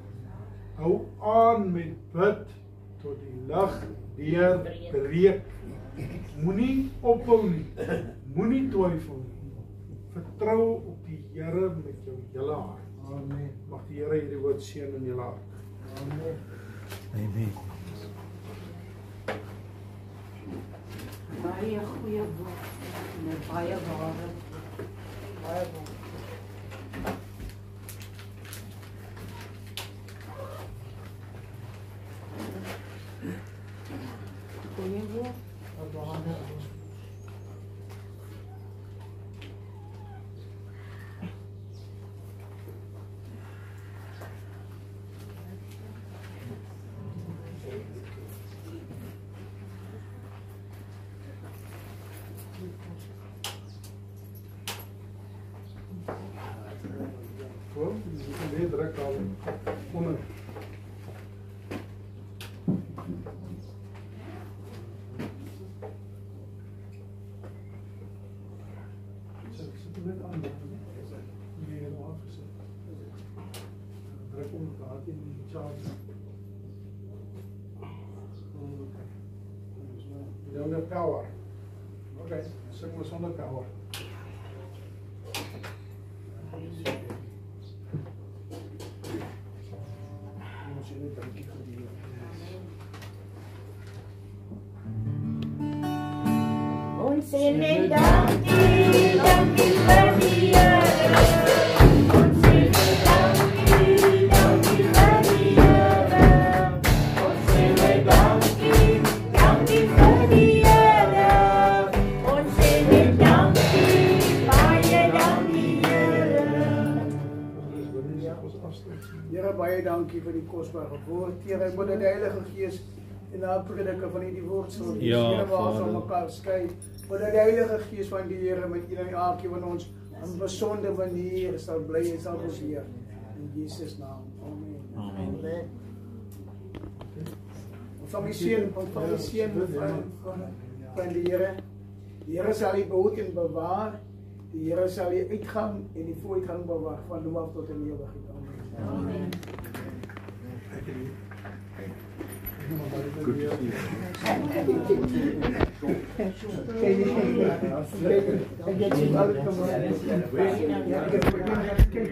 Hou aan met bid tot die lig deur breek. Moenie ophou nie. Moenie twyfel nie. Vertrou op die Here met jou hele hart. Amen. Mag die Here hierdie woord seën in jou hart. Amen. Amen. Baie goeie woord en baie ware. Baie woord. Goeie woord. Gewoon, je kan weer direct halen. Onder. Zet hem net aan. Nee, helemaal afgezet. Druk onder, gaat in die charge. You don't have power. Okay, zet maar zonder power. Ons sê net dankie, dankie vir die Here. Ons sê net dankie, dankie vir die Here. Ons sê net dankie, dankie vir die Here. Ons sê net dankie, baie dankie Here. Here, baie dankie vir die kosbare woord. Here, ek moet die Heilige Gees en na prediker van hierdie woord sal wees. Ja, Here, waar ons Vader. aan mekaar skei. Maar die Heilige Gees van die Here met een en elkeen van ons op 'n besondere manier sal bly en sal beheer. In Jesus naam. Amen. Amen. Van die seën van die Here. Die Here sal u behoed en bewaar. Die Here sal u uitgang en die vooruitgang bewaar van nou af tot in ewigheid. Amen. Amen. Good to see you. Kijk,